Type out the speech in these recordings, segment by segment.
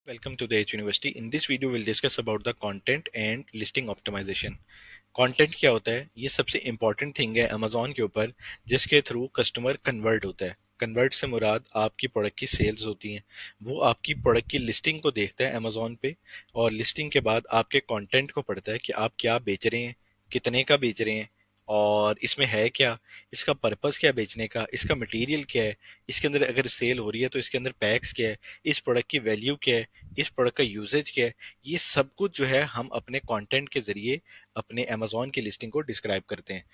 Welcome to the H University. In this video, we'll discuss about the content and listing optimization. Content क्या होता है? ये सबसे important thing है Amazon के ऊपर, जिसके थ्रू कस्टमर कन्वर्ट होता है। कन्वर्ट से मुराद आपकी प्रोडक्ट की सेल्स होती हैं। वो आपकी प्रोडक्ट की लिस्टिंग को देखता है अमेजोन पे, और लिस्टिंग के बाद आपके कंटेंट को पढ़ता है कि आप क्या बेच रहे हैं, कितने का बेच रहे हैं, और इसमें है क्या, इसका पर्पस क्या बेचने का, इसका मटेरियल क्या है, इसके अंदर अगर सेल हो रही है तो इसके अंदर पैक्स क्या है, इस प्रोडक्ट की वैल्यू क्या है, इस प्रोडक्ट का यूजेज क्या है। ये सब कुछ जो है हम अपने कंटेंट के जरिए अपने अमेजोन की लिस्टिंग को डिस्क्राइब करते हैं।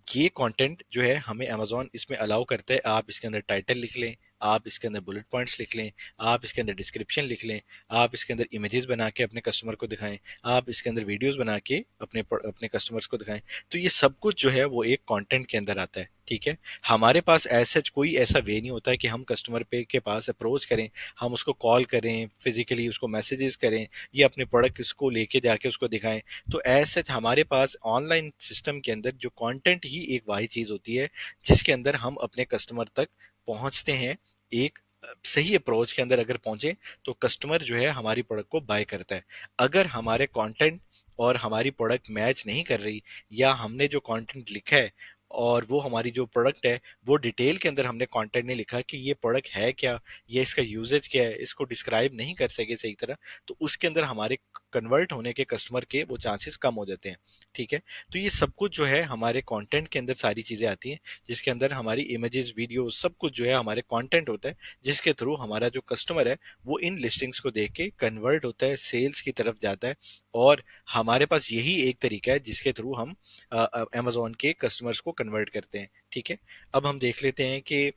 ये कंटेंट जो है हमें अमेजोन इसमें अलाउ करता है। आप इसके अंदर टाइटल लिख लें, आप इसके अंदर बुलेट पॉइंट्स लिख लें, आप इसके अंदर डिस्क्रिप्शन लिख लें, आप इसके अंदर इमेजेस बना के अपने कस्टमर को दिखाएं, आप इसके अंदर वीडियोस बना के अपने अपने कस्टमर्स को दिखाएं। तो ये सब कुछ जो है वो एक कंटेंट के अंदर आता है। ठीक है, हमारे पास ऐसा कोई ऐसा वे नहीं होता है कि हम कस्टमर पे के पास अप्रोच करें, हम उसको कॉल करें, फिजिकली उसको मैसेजेस करें, या अपने प्रोडक्ट इसको लेके जाके उसको दिखाएं। तो ऐसे हमारे पास ऑनलाइन सिस्टम के अंदर जो कंटेंट ही एक वाही चीज होती है, जिसके अंदर हम अपने कस्टमर तक पहुंचते हैं। एक सही अप्रोच के अंदर अगर पहुंचे तो कस्टमर जो है हमारी प्रोडक्ट को बाय करता है। अगर हमारे कंटेंट और हमारी प्रोडक्ट मैच नहीं कर रही, या हमने जो कंटेंट लिखा है और वो हमारी जो प्रोडक्ट है वो डिटेल के अंदर हमने कंटेंट नहीं लिखा कि ये प्रोडक्ट है क्या, ये इसका यूजेज क्या है, इसको डिस्क्राइब नहीं कर सके सही तरह, तो उसके अंदर हमारे कन्वर्ट होने के कस्टमर के वो चांसेस कम हो जाते हैं। ठीक है, तो ये सब कुछ जो है हमारे कंटेंट के अंदर सारी चीजें आती हैं, जिसके अंदर हमारी इमेजेस, वीडियो, सब कुछ जो है हमारे कंटेंट होता है, जिसके थ्रू हमारा जो कस्टमर है वो इन लिस्टिंग्स को देख के कन्वर्ट होता है, सेल्स की तरफ जाता है। और हमारे पास यही एक तरीका है जिसके थ्रू हम अमेजोन के कस्टमर्स को कन्वर्ट करते हैं। ठीक है, अब हम देख लेते हैं कि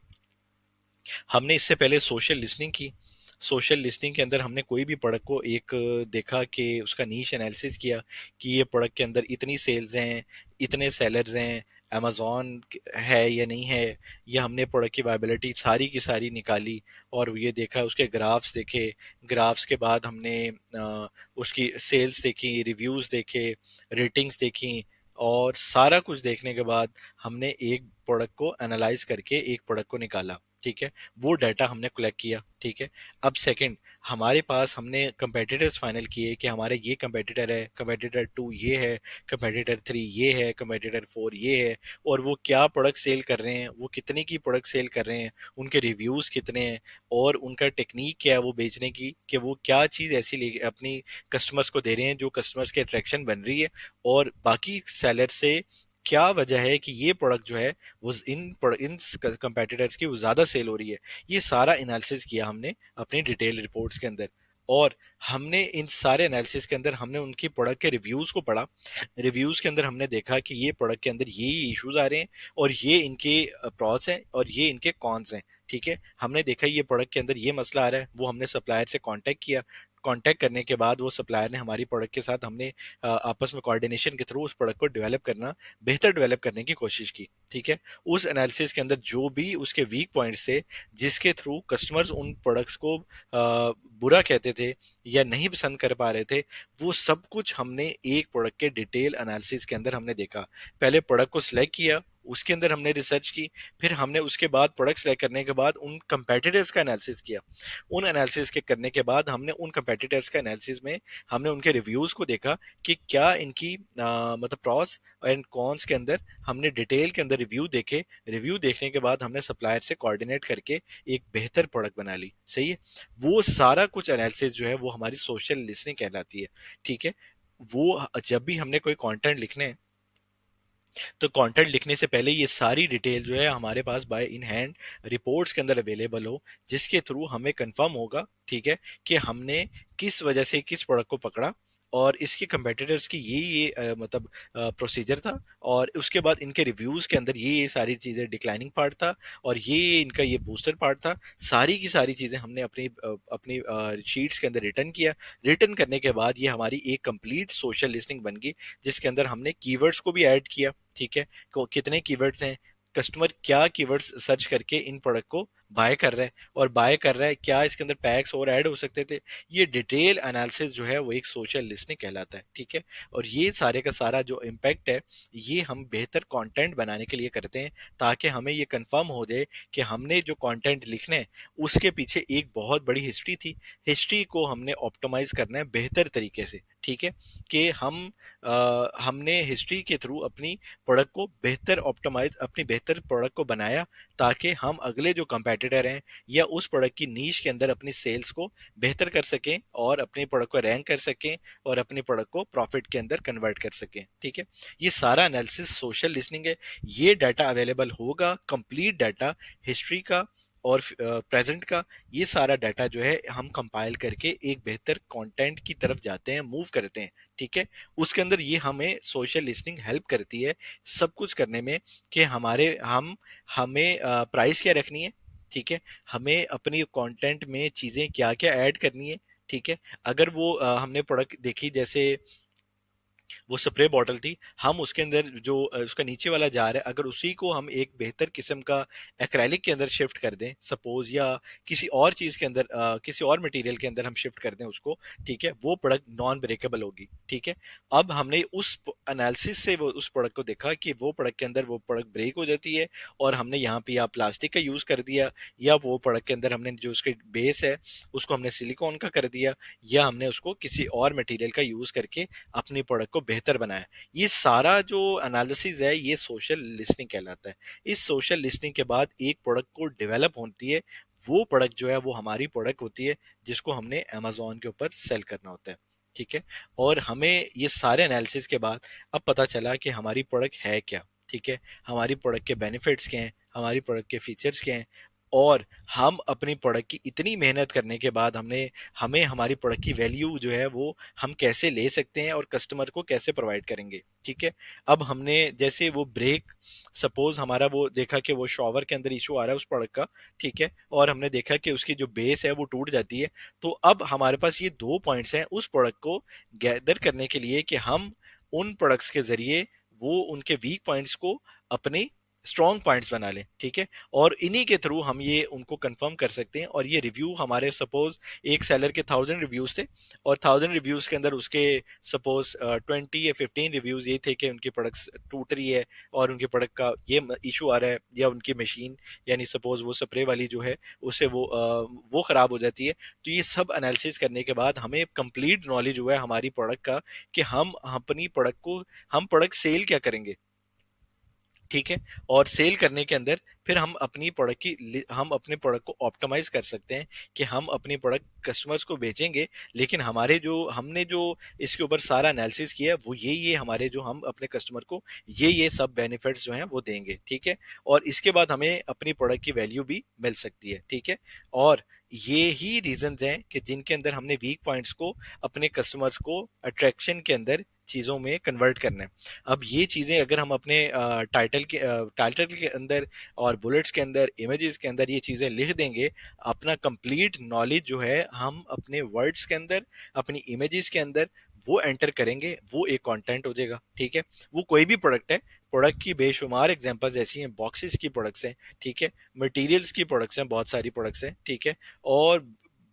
हमने इससे पहले सोशल लिसनिंग की। सोशल लिसनिंग के अंदर हमने कोई भी प्रोडक्ट को एक देखा कि उसका नीश एनालिसिस किया कि ये प्रोडक्ट के अंदर इतनी सेल्स हैं, इतने सेलर्स हैं, अमेजोन है या नहीं है। ये हमने प्रोडक्ट की वायबिलिटी सारी की सारी निकाली, और ये देखा, उसके ग्राफ्स देखे। ग्राफ्स के बाद हमने उसकी सेल्स देखी, रिव्यूज देखे, रेटिंग्स देखी, और सारा कुछ देखने के बाद हमने एक प्रोडक्ट को एनालाइज करके एक प्रोडक्ट को निकाला। ठीक है, वो डाटा हमने कलेक्ट किया। ठीक है, अब सेकंड, हमारे पास हमने कंपेटिटर्स फाइनल किए कि हमारे ये कंपेटिटर है, कंपेटिटर टू ये है, कंपेटिटर थ्री ये है, कंपेटिटर फोर ये है, और वो क्या प्रोडक्ट सेल कर रहे हैं, वो कितने की प्रोडक्ट सेल कर रहे हैं, उनके रिव्यूज कितने हैं, और उनका टेक्निक क्या है वो बेचने की, कि वो क्या चीज़ ऐसी ले अपनी कस्टमर्स को दे रहे हैं जो कस्टमर्स की अट्रैक्शन बन रही है, और बाकी सेलर से क्या वजह है कि ये प्रोडक्ट जो है वो इन कंपेटिटर्स की वो ज्यादा सेल हो रही है। ये सारा एनालिसिस किया हमने अपनी डिटेल रिपोर्ट्स के अंदर, और हमने इन सारे एनालिसिस के अंदर हमने उनकी प्रोडक्ट के रिव्यूज को पढ़ा। रिव्यूज के अंदर हमने देखा कि ये प्रोडक्ट के अंदर ये इश्यूज आ रहे हैं, और ये इनके प्रॉस हैं, और ये इनके कॉन्स हैं। ठीक है, हमने देखा ये प्रोडक्ट के अंदर ये मसला आ रहा है, वो हमने सप्लायर से कांटेक्ट किया। कांटेक्ट करने के बाद वो सप्लायर ने हमारी प्रोडक्ट के साथ हमने आपस में कोऑर्डिनेशन के थ्रू उस प्रोडक्ट को डेवलप करना, बेहतर डेवलप करने की कोशिश की। ठीक है, उस एनालिसिस के अंदर जो भी उसके वीक पॉइंट्स थे, जिसके थ्रू कस्टमर्स उन प्रोडक्ट्स को बुरा कहते थे या नहीं पसंद कर पा रहे थे, वो सब कुछ हमने एक प्रोडक्ट के डिटेल एनालिसिस के अंदर हमने देखा। पहले प्रोडक्ट को सिलेक्ट किया, उसके अंदर हमने रिसर्च की, फिर हमने उसके बाद प्रोडक्ट सेलेक्ट करने के बाद उन कंपेटिटर्स का एनालिसिस किया। उन एनालिसिस के करने के बाद हमने उन कंपेटिटर्स का एनालिसिस में हमने उनके रिव्यूज को देखा कि क्या इनकी मतलब प्रॉस एंड कॉन्स के अंदर हमने डिटेल के अंदर रिव्यू देखे। रिव्यू देखने के बाद हमने सप्लायर से कोऑर्डिनेट करके एक बेहतर प्रोडक्ट बना ली। सही है, वो सारा कुछ एनालिसिस जो है वो हमारी सोशल लिसनिंग कहलाती है। ठीक है, वो जब भी हमने कोई कंटेंट लिखने हैं, तो कंटेंट लिखने से पहले ये सारी डिटेल जो है हमारे पास बाय इन हैंड रिपोर्ट्स के अंदर अवेलेबल हो, जिसके थ्रू हमें कंफर्म होगा, ठीक है, कि हमने किस वजह से किस प्रोडक्ट को पकड़ा, और इसके कंपेटिटर्स की ये मतलब प्रोसीजर था, और उसके बाद इनके रिव्यूज के अंदर ये सारी चीजें डिक्लाइनिंग पार्ट था, और ये इनका ये बूस्टर पार्ट था। सारी की सारी चीजें हमने अपनी अपनी शीट्स के अंदर रिटर्न किया। रिटर्न करने के बाद ये हमारी एक कंप्लीट सोशल लिस्टिंग बन गई, जिसके अंदर हमने कीवर्ड्स को भी ऐड किया। ठीक है, कितने कीवर्ड्स हैं, कस्टमर क्या कीवर्ड्स सर्च करके इन प्रोडक्ट को बाय कर रहा है, और बाय कर रहा है, क्या इसके अंदर पैक्स और ऐड हो सकते थे। ये डिटेल एनालिसिस जो है वो एक सोशल लिसनिंग कहलाता है, ठीक है। और ये सारे का सारा जो इम्पैक्ट है, ये हम बेहतर कंटेंट बनाने के लिए करते हैं, ताकि हमें ये कंफर्म हो जाए कि हमने जो कंटेंट लिखना है उसके पीछे एक बहुत बड़ी हिस्ट्री थी। हिस्ट्री को हमने ऑप्टिमाइज करना है बेहतर तरीके से, ठीक है। कि हमने हिस्ट्री के थ्रू अपनी प्रोडक्ट को बेहतर ऑप्टिमाइज, अपनी बेहतर प्रोडक्ट को बनाया, ताकि हम अगले जो कंपेटिटर हैं या उस प्रोडक्ट की नीश के अंदर अपनी सेल्स को बेहतर कर सकें, और अपने प्रोडक्ट को रैंक कर सकें, और अपने प्रोडक्ट को प्रॉफिट के अंदर कन्वर्ट कर सकें, ठीक है। ये सारा एनालिसिस सोशल लिसनिंग है। ये डाटा अवेलेबल होगा, कंप्लीट डाटा, हिस्ट्री का और प्रेजेंट का। ये सारा डाटा जो है हम कंपाइल करके एक बेहतर कंटेंट की तरफ जाते हैं, मूव करते हैं, ठीक है। उसके अंदर ये हमें सोशल लिसनिंग हेल्प करती है सब कुछ करने में, कि हमें प्राइस क्या रखनी है, ठीक है। हमें अपनी कंटेंट में चीजें क्या क्या ऐड करनी है, ठीक है। अगर वो हमने प्रोडक्ट देखी, जैसे वो स्प्रे बॉटल थी, हम उसके अंदर जो उसका नीचे वाला जार है, अगर उसी को हम एक बेहतर किस्म का एक्रेलिक के अंदर शिफ्ट कर दें सपोज, या किसी और चीज के अंदर, किसी और मटेरियल के अंदर हम शिफ्ट कर दें उसको, ठीक है, वो प्रोडक्ट नॉन ब्रेकेबल होगी, ठीक है। अब हमने उस एनालिसिस से वो उस प्रोडक्ट को देखा कि वो प्रोडक्ट के अंदर वो प्रोडक्ट ब्रेक हो जाती है, और हमने यहाँ पे या प्लास्टिक का यूज कर दिया, या वो प्रोडक्ट के अंदर हमने जो उसके बेस है उसको हमने सिलिकॉन का कर दिया, या हमने उसको किसी और मटेरियल का यूज करके अपनी प्रोडक्ट को बेहतर बनाया। ये सारा जो एनालिसिस है ये सोशल लिसनिंग कहलाता है। इस सोशल लिसनिंग के बाद एक प्रोडक्ट को डेवलप होती है, वो प्रोडक्ट जो है वो हमारी प्रोडक्ट होती है, जिसको हमने अमेजोन के ऊपर सेल करना होता है, ठीक है। और हमें ये सारे एनालिसिस के बाद अब पता चला कि हमारी प्रोडक्ट है क्या, ठीक है। हमारी प्रोडक्ट के बेनिफिट्स क्या हैं, हमारी प्रोडक्ट के फीचर्स क्या हैं, और हम अपनी प्रोडक्ट की इतनी मेहनत करने के बाद हमें हमारी प्रोडक्ट की वैल्यू जो है वो हम कैसे ले सकते हैं और कस्टमर को कैसे प्रोवाइड करेंगे, ठीक है। अब हमने जैसे वो ब्रेक, सपोज हमारा वो देखा कि वो शॉवर के अंदर इशू आ रहा है उस प्रोडक्ट का, ठीक है, और हमने देखा कि उसकी जो बेस है वो टूट जाती है। तो अब हमारे पास ये दो पॉइंट्स हैं उस प्रोडक्ट को गैदर करने के लिए, कि हम उन प्रोडक्ट्स के जरिए वो उनके वीक पॉइंट्स को अपने स्ट्रॉन्ग पॉइंट्स बना लें, ठीक है। और इन्हीं के थ्रू हम ये उनको कंफर्म कर सकते हैं। और ये रिव्यू हमारे सपोज एक सेलर के 1000 रिव्यूज थे, और 1000 रिव्यूज के अंदर उसके सपोज 20 या 15 रिव्यूज ये थे कि उनकी प्रोडक्ट्स टूट रही है, और उनके प्रोडक्ट का ये इशू आ रहा है, या उनकी मशीन, यानी सपोज वो स्प्रे वाली जो है उससे वो खराब हो जाती है। तो ये सब एनालिसिस करने के बाद हमें कंप्लीट नॉलेज हुआ है हमारी प्रोडक्ट का, कि हम अपनी प्रोडक्ट को, हम प्रोडक्ट सेल क्या करेंगे, ठीक है। और सेल करने के अंदर फिर हम अपने प्रोडक्ट को ऑप्टिमाइज कर सकते हैं, कि हम अपनी प्रोडक्ट कस्टमर्स को बेचेंगे, लेकिन हमारे जो हमने जो इसके ऊपर सारा एनालिसिस किया है वो ये हमारे जो हम अपने कस्टमर को ये सब बेनिफिट्स जो हैं वो देंगे, ठीक है। और इसके बाद हमें अपनी प्रोडक्ट की वैल्यू भी मिल सकती है, ठीक है। और ये ही रीजन हैं कि जिनके अंदर हमने वीक पॉइंट्स को अपने कस्टमर्स को अट्रैक्शन के अंदर चीज़ों में कन्वर्ट करना है। अब ये चीज़ें अगर हम अपने टाइटल के अंदर और बुलेट्स के अंदर, इमेजेस के अंदर ये चीज़ें लिख देंगे, अपना कंप्लीट नॉलेज जो है हम अपने वर्ड्स के अंदर, अपनी इमेजेस के अंदर वो एंटर करेंगे, वो एक कंटेंट हो जाएगा, ठीक है। वो कोई भी प्रोडक्ट है, प्रोडक्ट की बेशुमार एग्जांपल्स ऐसी हैं, बॉक्सेस की प्रोडक्ट्स हैं, ठीक है, मटेरियल्स की प्रोडक्ट्स हैं, बहुत सारी प्रोडक्ट्स हैं, ठीक है। और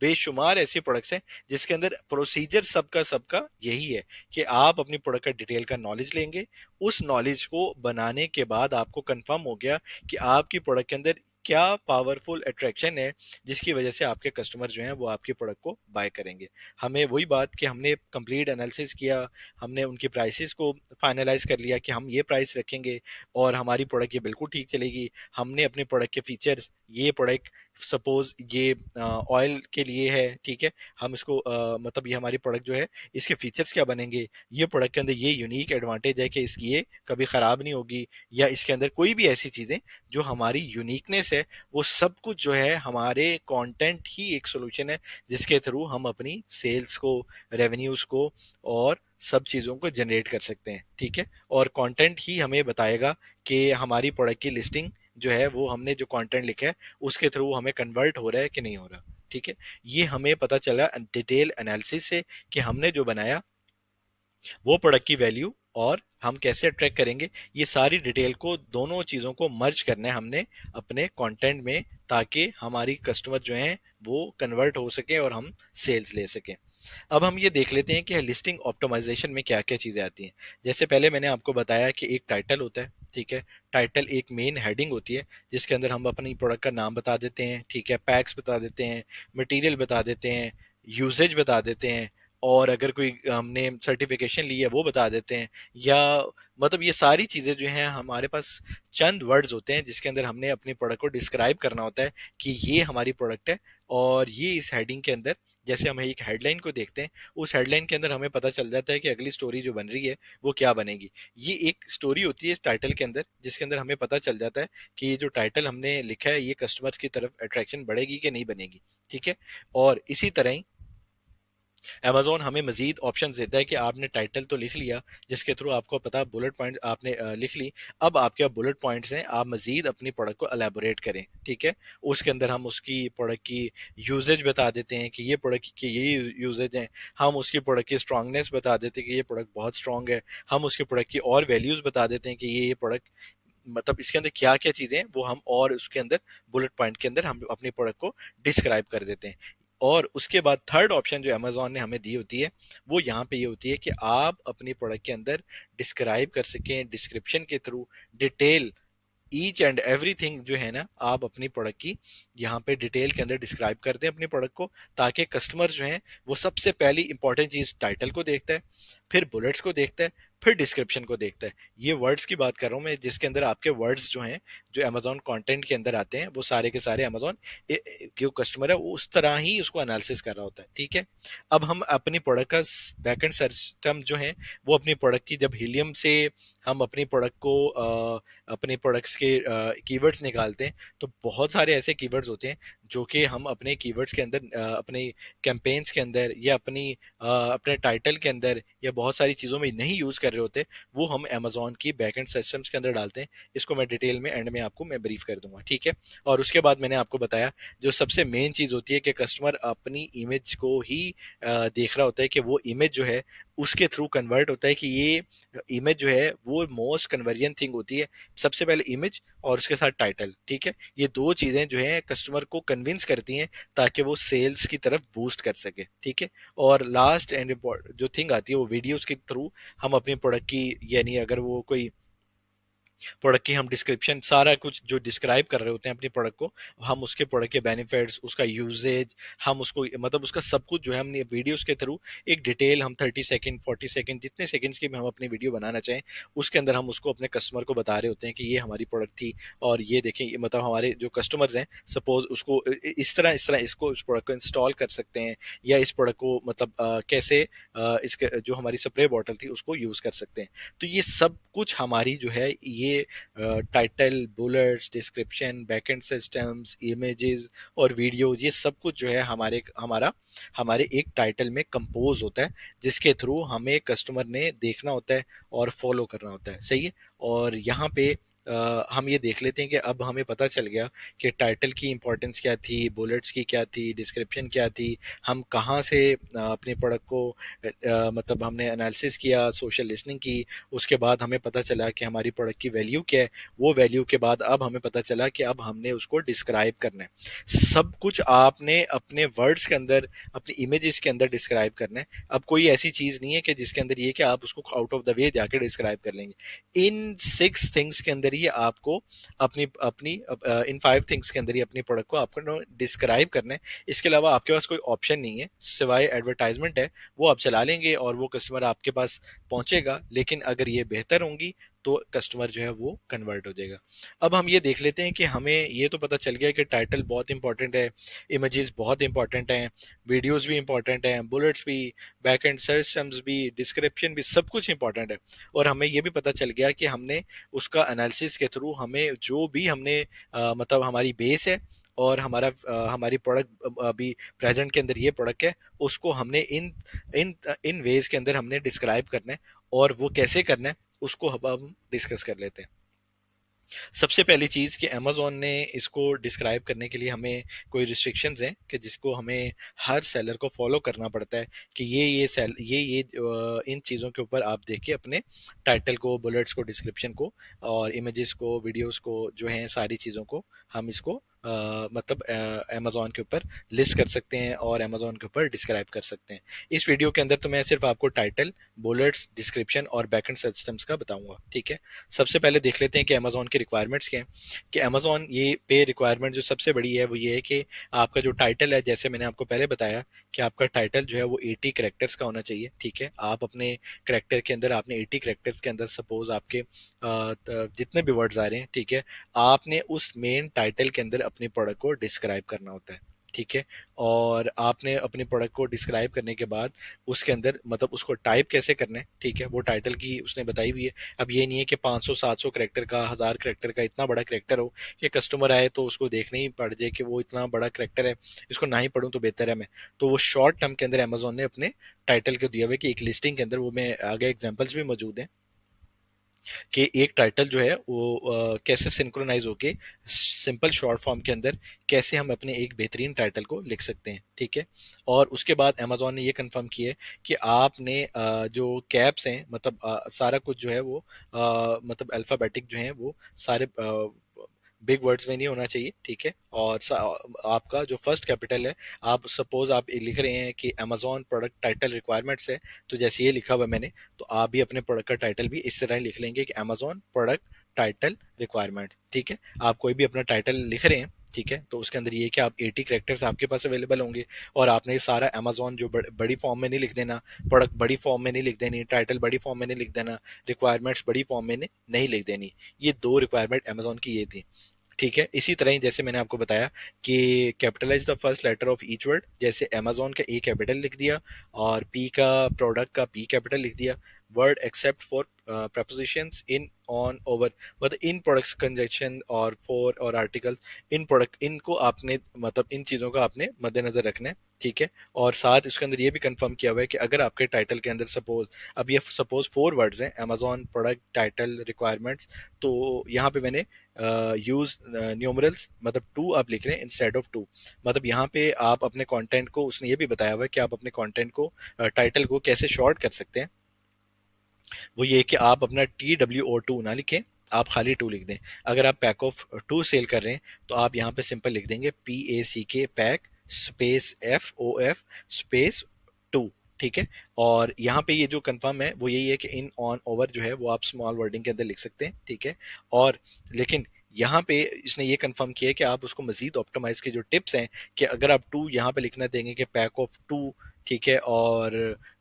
बेशुमार ऐसी प्रोडक्ट्स हैं जिसके अंदर प्रोसीजर सबका सबका यही है, कि आप अपनी प्रोडक्ट का डिटेल का नॉलेज लेंगे, उस नॉलेज को बनाने के बाद आपको कंफर्म हो गया कि आपकी प्रोडक्ट के अंदर क्या पावरफुल अट्रैक्शन है, जिसकी वजह से आपके कस्टमर जो हैं वो आपकी प्रोडक्ट को बाय करेंगे। हमें वही बात कि हमने कंप्लीट एनालिसिस किया, हमने उनकी प्राइसेस को फाइनलाइज कर लिया कि हम ये प्राइस रखेंगे, और हमारी प्रोडक्ट ये बिल्कुल ठीक चलेगी। हमने अपने प्रोडक्ट के फीचर्स, ये प्रोडक्ट सपोज ये ऑयल के लिए है, ठीक है, हम इसको मतलब ये हमारी प्रोडक्ट जो है इसके फीचर्स क्या बनेंगे, ये प्रोडक्ट के अंदर ये यूनिक एडवांटेज है कि इसकी ये कभी ख़राब नहीं होगी, या इसके अंदर कोई भी ऐसी चीज़ें जो हमारी यूनिकनेस है, वो सब कुछ जो है हमारे कंटेंट ही एक सोल्यूशन है, जिसके थ्रू हम अपनी सेल्स को, रेवेन्यूज़ को और सब चीज़ों को जनरेट कर सकते हैं, ठीक है। और कंटेंट ही हमें बताएगा कि हमारी प्रोडक्ट की लिस्टिंग जो है वो हमने जो कंटेंट लिखा है उसके थ्रू हमें कन्वर्ट हो रहा है कि नहीं हो रहा, ठीक है। ये हमें पता चला डिटेल एनालिसिस से कि हमने जो बनाया वो प्रोडक्ट की वैल्यू और हम कैसे ट्रैक करेंगे, ये सारी डिटेल को, दोनों चीज़ों को मर्ज करना है हमने अपने कंटेंट में, ताकि हमारी कस्टमर जो हैं वो कन्वर्ट हो सके और हम सेल्स ले सकें। अब हम ये देख लेते हैं कि लिस्टिंग ऑप्टिमाइजेशन में क्या क्या चीज़ें आती हैं। जैसे पहले मैंने आपको बताया कि एक टाइटल होता है, ठीक है। टाइटल एक मेन हेडिंग होती है जिसके अंदर हम अपनी प्रोडक्ट का नाम बता देते हैं, ठीक है, पैक्स बता देते हैं, मटेरियल बता देते हैं, यूसेज बता देते हैं, और अगर कोई हमने सर्टिफिकेशन ली है वो बता देते हैं, या मतलब ये सारी चीज़ें जो हैं हमारे पास चंद वर्ड्स होते हैं जिसके अंदर हमने अपनी प्रोडक्ट को डिस्क्राइब करना होता है कि ये हमारी प्रोडक्ट है। और ये इस हेडिंग के अंदर, जैसे हम एक हेडलाइन को देखते हैं, उस हेडलाइन के अंदर हमें पता चल जाता है कि अगली स्टोरी जो बन रही है वो क्या बनेगी। ये एक स्टोरी होती है टाइटल के अंदर, जिसके अंदर हमें पता चल जाता है कि ये जो टाइटल हमने लिखा है ये कस्टमर की तरफ अट्रैक्शन बढ़ेगी कि नहीं बनेगी, ठीक है। और इसी तरह ही अमेजोन हमें मजीद ऑप्शन देता है कि आपने टाइटल तो लिख लिया, जिसके थ्रू आपको पता बुलेट पॉइंट आपने लिख ली। अब आपके बुलेट पॉइंट्स हैं, आप मजीद अपनी प्रोडक्ट को एलेबोरेट करें, ठीक है। उसके अंदर हम उसकी प्रोडक्ट की यूजेज बता देते हैं कि ये प्रोडक्ट की ये यूजेज हैं। हम उसकी प्रोडक्ट की स्ट्रांगनेस बता देते हैं कि ये प्रोडक्ट बहुत स्ट्रांग है। हम उसके प्रोडक्ट की और वैल्यूज बता देते हैं कि ये प्रोडक्ट, मतलब इसके अंदर क्या क्या चीजें हैं वो हम, और उसके अंदर बुलेट पॉइंट के अंदर हम अपनी प्रोडक्ट को डिस्क्राइब कर देते हैं। और उसके बाद थर्ड ऑप्शन जो अमेजोन ने हमें दी होती है वो यहाँ पे ये होती है कि आप अपनी प्रोडक्ट के अंदर डिस्क्राइब कर सकें डिस्क्रिप्शन के through detail, each and everything जो है ना, आप अपनी प्रोडक्ट की यहाँ पे डिटेल के अंदर डिस्क्राइब कर दें अपनी प्रोडक्ट को, ताकि कस्टमर जो है वो सबसे पहली इंपॉर्टेंट चीज टाइटल को देखता है, फिर बुलेट्स को देखता है, फिर डिस्क्रिप्शन को देखता है। ये वर्ड्स की बात कर रहा हूँ मैं, जिसके अंदर आपके वर्ड्स जो हैं जो अमेजोन कंटेंट के अंदर आते हैं वो सारे के सारे अमेजोन जो कस्टमर है वो उस तरह ही उसको एनालिसिस कर रहा होता है, ठीक है। अब हम अपनी प्रोडक्ट का बैकएंड सिस्टम जो है वो अपनी प्रोडक्ट की, जब हीलियम से हम अपनी प्रोडक्ट को अपने प्रोडक्ट्स के कीवर्ड्स निकालते हैं, तो बहुत सारे ऐसे कीवर्ड्स होते हैं जो कि हम अपने कीवर्ड्स के अंदर अपने कैंपेन्स के अंदर या अपने टाइटल के अंदर या बहुत सारी चीज़ों में नहीं यूज़ कर रहे होते, वो हम अमेजोन की बैकएंड सिस्टम्स के अंदर डालते हैं। इसको मैं डिटेल में एंड में आपको मैं ब्रीफ कर दूंगा, ठीक है। और उसके बाद मैंने आपको बताया जो सबसे मेन चीज़ होती है कि कस्टमर अपनी इमेज को ही देख रहा होता है कि वो इमेज जो है उसके थ्रू कन्वर्ट होता है कि ये इमेज जो है वो मोस्ट कन्वर्जन थिंग होती है। सबसे पहले इमेज और उसके साथ टाइटल, ठीक है। ये दो चीजें जो है कस्टमर को कन्विंस करती हैं ताकि वो सेल्स की तरफ बूस्ट कर सके, ठीक है। और लास्ट एंड जो थिंग आती है वो वीडियोस के थ्रू हम अपनी प्रोडक्ट की, यानी अगर वो कोई प्रोडक्ट की हम डिस्क्रिप्शन सारा कुछ जो डिस्क्राइब कर रहे होते हैं अपनी प्रोडक्ट को, हम उसके प्रोडक्ट के बेनिफिट्स, उसका यूजेज, हम उसको मतलब उसका सब कुछ जो है हमने वीडियोस के थ्रू एक डिटेल, हम 30 सेकंड 40 सेकंड जितने सेकंड्स की भी हम अपनी वीडियो बनाना चाहें उसके अंदर हम उसको अपने कस्टमर को बता रहे होते हैं कि ये हमारी प्रोडक्ट थी। और ये देखें, मतलब हमारे जो कस्टमर्स हैं सपोज उसको इस तरह इसको इस प्रोडक्ट को इंस्टॉल कर सकते हैं, या इस प्रोडक्ट को मतलब कैसे इसके जो हमारी स्प्रे बॉटल थी उसको यूज कर सकते हैं। तो ये सब कुछ हमारी जो है ये title, bullets, description, backend systems, images और वीडियोज, ये सब कुछ जो है हमारे एक टाइटल में कंपोज होता है, जिसके थ्रू हमें कस्टमर ने देखना होता है और फॉलो करना होता है, सही है। और यहाँ पे हम ये देख लेते हैं कि अब हमें पता चल गया कि टाइटल की इंपॉर्टेंस क्या थी, बुलेट्स की क्या थी, डिस्क्रिप्शन क्या थी, हम कहाँ से अपने प्रोडक्ट को मतलब हमने एनालिसिस किया, सोशल लिसनिंग की। उसके बाद हमें पता चला कि हमारी प्रोडक्ट की वैल्यू क्या है। वो वैल्यू के बाद अब हमें पता चला कि अब हमने उसको डिस्क्राइब करना है। सब कुछ आपने अपने वर्ड्स के अंदर, अपनी इमेजेस के अंदर डिस्क्राइब करना है। अब कोई ऐसी चीज नहीं है कि जिसके अंदर ये कि आप उसको आउट ऑफ द वे जाके डिस्क्राइब कर लेंगे। इन 6 थिंग्स के अंदर ही आपको अपनी अपनी इन 5 थिंग्स के अंदर ही अपनी प्रोडक्ट को आपको डिस्क्राइब करना है। इसके अलावा आपके पास कोई ऑप्शन नहीं है सिवाय एडवर्टाइजमेंट है, वो आप चला लेंगे और वो कस्टमर आपके पास पहुंचेगा, लेकिन अगर ये बेहतर होंगी तो कस्टमर जो है वो कन्वर्ट हो जाएगा। अब हम ये देख लेते हैं कि हमें ये तो पता चल गया कि टाइटल बहुत इंपॉर्टेंट है, इमेजेस बहुत इंपॉर्टेंट हैं, वीडियोस भी इंपॉर्टेंट हैं, बुलेट्स भी, बैक एंड सिस्टम्स भी, डिस्क्रिप्शन भी, सब कुछ इंपॉर्टेंट है। और हमें ये भी पता चल गया कि हमने उसका एनालिसिस के थ्रू हमें जो भी हमने मतलब हमारी बेस है और हमारी प्रोडक्ट अभी प्रेजेंट के अंदर ये प्रोडक्ट है, उसको हमने इन इन वेज के अंदर हमने डिस्क्राइब करना है। और वो कैसे करना है उसको अब हम डिस्कस कर लेते हैं। सबसे पहली चीज़ कि अमेज़न ने इसको डिस्क्राइब करने के लिए हमें कोई रिस्ट्रिक्शंस हैं कि जिसको हमें हर सेलर को फॉलो करना पड़ता है कि इन चीज़ों के ऊपर आप देखिए अपने टाइटल को, बुलेट्स को, डिस्क्रिप्शन को और इमेजेस को, वीडियोस को जो हैं सारी चीज़ों को हम इसको मतलब अमेज़न के ऊपर लिस्ट कर सकते हैं और अमेज़न के ऊपर डिस्क्राइब कर सकते हैं। इस वीडियो के अंदर तो मैं सिर्फ आपको टाइटल, बुलेट्स, डिस्क्रिप्शन और बैकएंड सिस्टम्स का बताऊंगा, ठीक है। सबसे पहले देख लेते हैं कि अमेज़न की रिक्वायरमेंट्स क्या हैं। कि अमेज़न ये पे रिक्वायरमेंट जो सबसे बड़ी है वो ये है कि आपका जो टाइटल है, जैसे मैंने आपको पहले बताया कि आपका टाइटल जो है वो 80 कैरेक्टर्स का होना चाहिए, ठीक है। आप अपने कैरेक्टर के अंदर, आपने 80 कैरेक्टर्स के अंदर सपोज आपके जितने भी वर्ड्स आ रहे हैं, ठीक है, आपने उस मेन टाइटल के अंदर अपनी प्रोडक्ट को डिस्क्राइब करना होता है, ठीक है। और आपने अपने प्रोडक्ट को डिस्क्राइब करने के बाद उसके अंदर मतलब उसको टाइप कैसे करना है, ठीक है, वो टाइटल की उसने बताई हुई है। अब ये नहीं है कि 500-700 करेक्टर का, 1000 करेक्टर का इतना बड़ा करेक्टर हो कि कस्टमर आए तो उसको देखने ही पड़ जाए कि वो इतना बड़ा करेक्टर है, इसको ना ही पढ़ूं तो बेहतर है मैं। तो वो शॉर्ट टर्म के अंदर अमेजोन ने अपने टाइटल को दिया हुआ है कि एक लिस्टिंग के अंदर, वो मैं आगे एग्जांपल्स भी मौजूद हैं कि एक टाइटल जो है वो कैसे सिंक्रोनाइज होके सिंपल शॉर्ट फॉर्म के अंदर कैसे हम अपने एक बेहतरीन टाइटल को लिख सकते हैं, ठीक है। और उसके बाद अमेजोन ने ये कंफर्म किया है कि आपने जो कैप्स हैं मतलब सारा कुछ जो है वो मतलब अल्फाबेटिक जो है वो सारे बिग वर्ड्स में नहीं होना चाहिए, ठीक है। और आपका जो फर्स्ट कैपिटल है, आप सपोज आप लिख रहे हैं कि अमेजोन प्रोडक्ट टाइटल रिक्वायरमेंट्स है, तो जैसे ये लिखा हुआ है मैंने, तो आप भी अपने प्रोडक्ट का टाइटल भी इस तरह ही लिख लेंगे कि अमेजोन प्रोडक्ट टाइटल रिक्वायरमेंट, ठीक है। आप कोई भी अपना टाइटल लिख रहे हैं, ठीक है, तो उसके अंदर ये कि आप 80 कैरेक्टर्स आपके पास अवेलेबल होंगे और आपने ये सारा अमेजोन जो बड़ी फॉर्म में नहीं लिख देना, प्रोडक्ट बड़ी फॉर्म में नहीं लिख देनी, टाइटल बड़ी फॉर्म में नहीं लिख देना, रिक्वायरमेंट्स बड़ी फॉर्म में नहीं लिख देनी। ये दो रिक्वायरमेंट अमेजोन की ये थी, ठीक है। इसी तरह ही जैसे मैंने आपको बताया कि capitalize the first letter of each word, जैसे अमेजोन का ए कैपिटल लिख दिया और पी का, प्रोडक्ट का पी कैपिटल लिख दिया। Word except for propositions in, on, over, मतलब इन प्रोडक्ट्स कंजक्शन और फॉर और आर्टिकल्स, इन प्रोडक्ट, इनको आपने मतलब इन चीज़ों का आपने मद्देनजर रखना है, ठीक है। और साथ इसके अंदर ये भी कंफर्म किया हुआ है कि अगर आपके टाइटल के अंदर सपोज, अब ये सपोज 4 वर्ड्स हैं, अमेजोन प्रोडक्ट टाइटल रिक्वायरमेंट्स, तो यहाँ पे मैंने यूज न्यूमरल्स मतलब 2 आप लिख रहे हैं इंस्टेड ऑफ 2, मतलब यहाँ पे आप अपने कंटेंट को, उसने ये भी बताया हुआ है कि आप अपने कंटेंट को, टाइटल को कैसे शॉर्ट कर सकते हैं। वो ये कि आप अपना TWO2 ना लिखें, आप खाली 2 लिख दें। अगर आप पैक ऑफ 2 सेल कर रहे हैं तो आप यहाँ पे सिंपल लिख देंगे PACK, pack space FOF space 2, ठीक है। और यहाँ पे ये जो कंफर्म है वो यही है कि इन, ऑन, ओवर जो है वो आप स्मॉल वर्डिंग के अंदर लिख सकते हैं, ठीक है। और लेकिन यहाँ पे इसने ये कंफर्म किया है कि आप उसको मजीद ऑप्टिमाइज के जो टिप्स हैं कि अगर आप 2 यहाँ पे लिखना देंगे कि पैक ऑफ 2, ठीक है, और